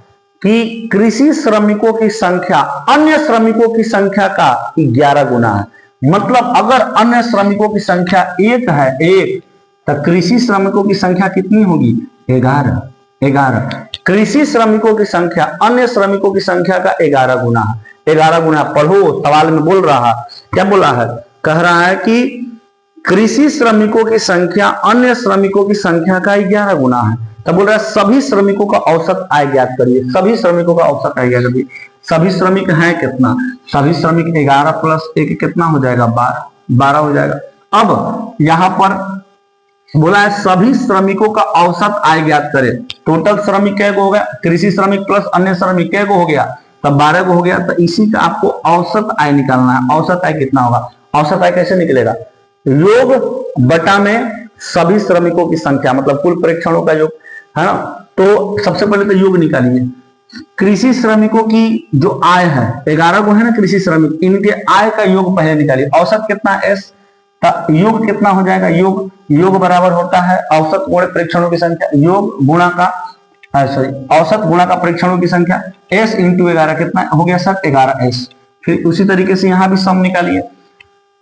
कि कृषि श्रमिकों की संख्या अन्य श्रमिकों की संख्या का 11 गुना है। मतलब अगर अन्य श्रमिकों की संख्या 1 है, 1, तो कृषि श्रमिकों की संख्या कितनी होगी 11, 11। कृषि श्रमिकों की संख्या अन्य श्रमिकों की संख्या का 11 गुना है, 11 गुना। पढ़ो, सवाल में बोल रहा, क्या बोला है, कह रहा है कि कृषि श्रमिकों की संख्या अन्य श्रमिकों की संख्या का 11 गुना है। तब बोल रहा है सभी श्रमिकों का औसत आय ज्ञात करिए, सभी श्रमिकों का औसत आय ज्ञात करिए। सभी श्रमिक हैं कितना, सभी श्रमिक 11 प्लस 1 कितना हो जाएगा 12, 12 हो जाएगा। अब यहां पर बोला है सभी श्रमिकों का औसत आय ज्ञात करें। टोटल श्रमिक क्या हो गया, कृषि श्रमिक प्लस अन्य श्रमिक क्या हो गया, तब 12 को हो गया। तो इसी का आपको औसत आय निकालना है। औसत आय कितना होगा, औसत आय कैसे निकलेगा, योग बटा में सभी श्रमिकों की संख्या, मतलब कुल परीक्षणों का योग है ना। तो सबसे पहले तो योग निकालिए, कृषि श्रमिकों की जो आय है 11 को है ना कृषि श्रमिक, इनके आय का योग पहले निकालिए। औसत कितना S, योग कितना हो जाएगा, योग, योग बराबर होता है औसत गुणे परीक्षणों की संख्या, योग गुणा का सॉरी औसत गुणा का परीक्षणों की संख्या, S इंटू 11 कितना हो गया सर 11S। फिर उसी तरीके से यहां भी सम निकालिए।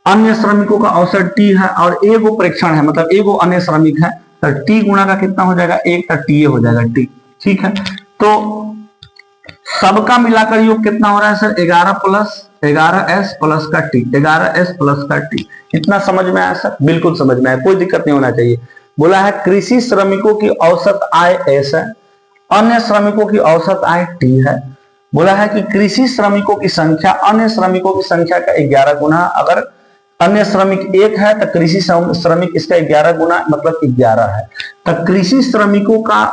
अन्य श्रमिकों का औसत T है और एगो परीक्षण है, मतलब एगो अन्य श्रमिक है, तो T गुणा का कितना हो जाएगा 1, तो TA हो जाएगा T, ठीक है। तो सबका मिलाकर योग कितना हो रहा है सर 11 प्लस 11S प्लस का T, 11S प्लस का T। इतना समझ में आया सर, बिल्कुल समझ में आया, कोई दिक्कत नहीं होना चाहिए। बोला है कृषि श्रमिकों की औसत आय S है, अन्य श्रमिकों की औसत आय T है। बोला है कि कृषि श्रमिकों की संख्या अन्य श्रमिकों की संख्या का 11 गुना, अगर अन्य श्रमिक 1 है तो कृषि श्रमिक इसका 11 गुना मतलब 11 है। तो कृषि श्रमिकों का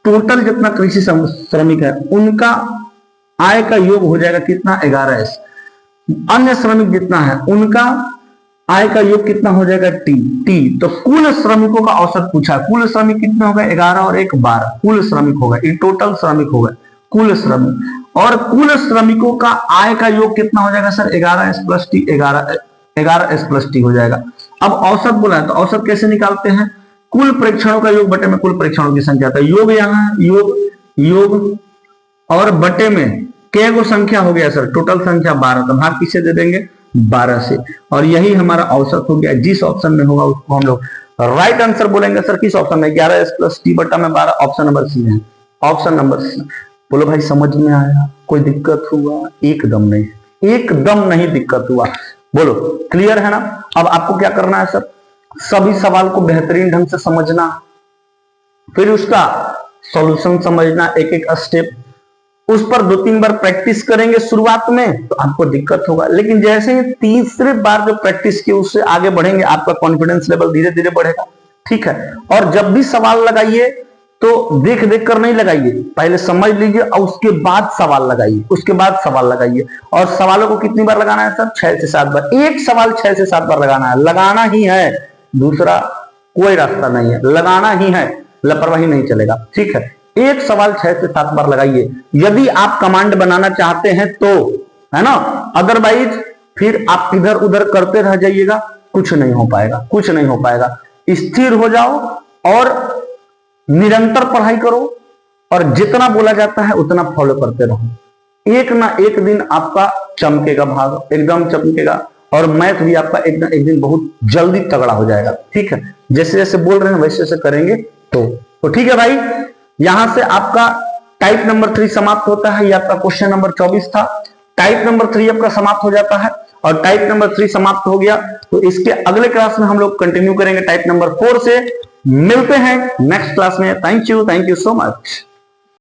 टोटल जितना कृषि श्रमिक है उनका आय का योग हो जाएगा कितना 11S। अन्य श्रमिक जितना है उनका आय का योग कितना हो जाएगा T। तो कुल श्रमिकों का औसत पूछा, कुल श्रमिक कितने हो गए 11 और 1 12, कुल श्रमिक होगा, ये टोटल श्रमिक होगा कुल श्रमिक। और कुल श्रमिकों का आय का योग कितना हो जाएगा sir 11S plus T, 11S plus T हो जाएगा। अब औसत बोला है तो औसत कैसे निकालते हैं, कुल परीक्षणों का योग बटे में कुल परीक्षणों की संख्या। तो योग यहाँ योग और बटे में क्या को संख्या हो गया सर, टोटल संख्या 12, तो भाग किसे दे देंगे 12 से, और यही हमारा औसत हो गया। जिस ऑप्शन में होगा उसको हम लोग राइट आंसर बोलेंगे। सर किस ऑप्शन में, 11S प्लस T बटा में 12, ऑप्शन नंबर C है। Option number C. बोलो भाई समझ में आया, कोई दिक्कत हुआ? एकदम नहीं, एकदम नहीं दिक्कत हुआ। बोलो क्लियर है ना। अब आपको क्या करना है सर, सभी सवाल को बेहतरीन ढंग से समझना, फिर उसका सॉल्यूशन समझना, एक एक स्टेप, उस पर 2-3 बार प्रैक्टिस करेंगे शुरुआत में तो आपको दिक्कत होगा, लेकिन जैसे ही तीसरे बार जो प्रैक्टिस की उससे आगे बढ़ेंगे आपका कॉन्फिडेंस लेवल धीरे धीरे बढ़ेगा। ठीक है, और जब भी सवाल लगाइए तो देख देख कर नहीं लगाइए, पहले समझ लीजिए और उसके बाद सवाल लगाइए, उसके बाद सवाल लगाइए। और सवालों को कितनी बार लगाना है सर? 6 से 7 बार। एक सवाल 6 से 7 बार लगाना है, लगाना ही है, दूसरा कोई रास्ता नहीं है, लगाना ही है, लापरवाही नहीं चलेगा। ठीक है, एक सवाल 6 से 7 बार लगाइए यदि आप कमांड बनाना चाहते हैं तो, है ना। अदरवाइज फिर आप इधर उधर करते रह जाइएगा, कुछ नहीं हो पाएगा, कुछ नहीं हो पाएगा। स्थिर हो जाओ और निरंतर पढ़ाई करो और जितना बोला जाता है उतना फॉलो करते रहो। एक ना एक दिन आपका चमकेगा भाग, एकदम चमकेगा, और मैथ भी आपका एक ना एक दिन बहुत जल्दी तगड़ा हो जाएगा। ठीक है, जैसे जैसे बोल रहे हैं वैसे वैसे करेंगे तो ठीक है भाई। यहां से आपका टाइप नंबर 3 समाप्त होता है। ये आपका क्वेश्चन नंबर 24 था। टाइप नंबर 3 आपका समाप्त हो जाता है, और टाइप नंबर 3 समाप्त हो गया तो इसके अगले क्लास में हम लोग कंटिन्यू करेंगे टाइप नंबर 4 से। मिलते हैं नेक्स्ट क्लास में। Thank you so much.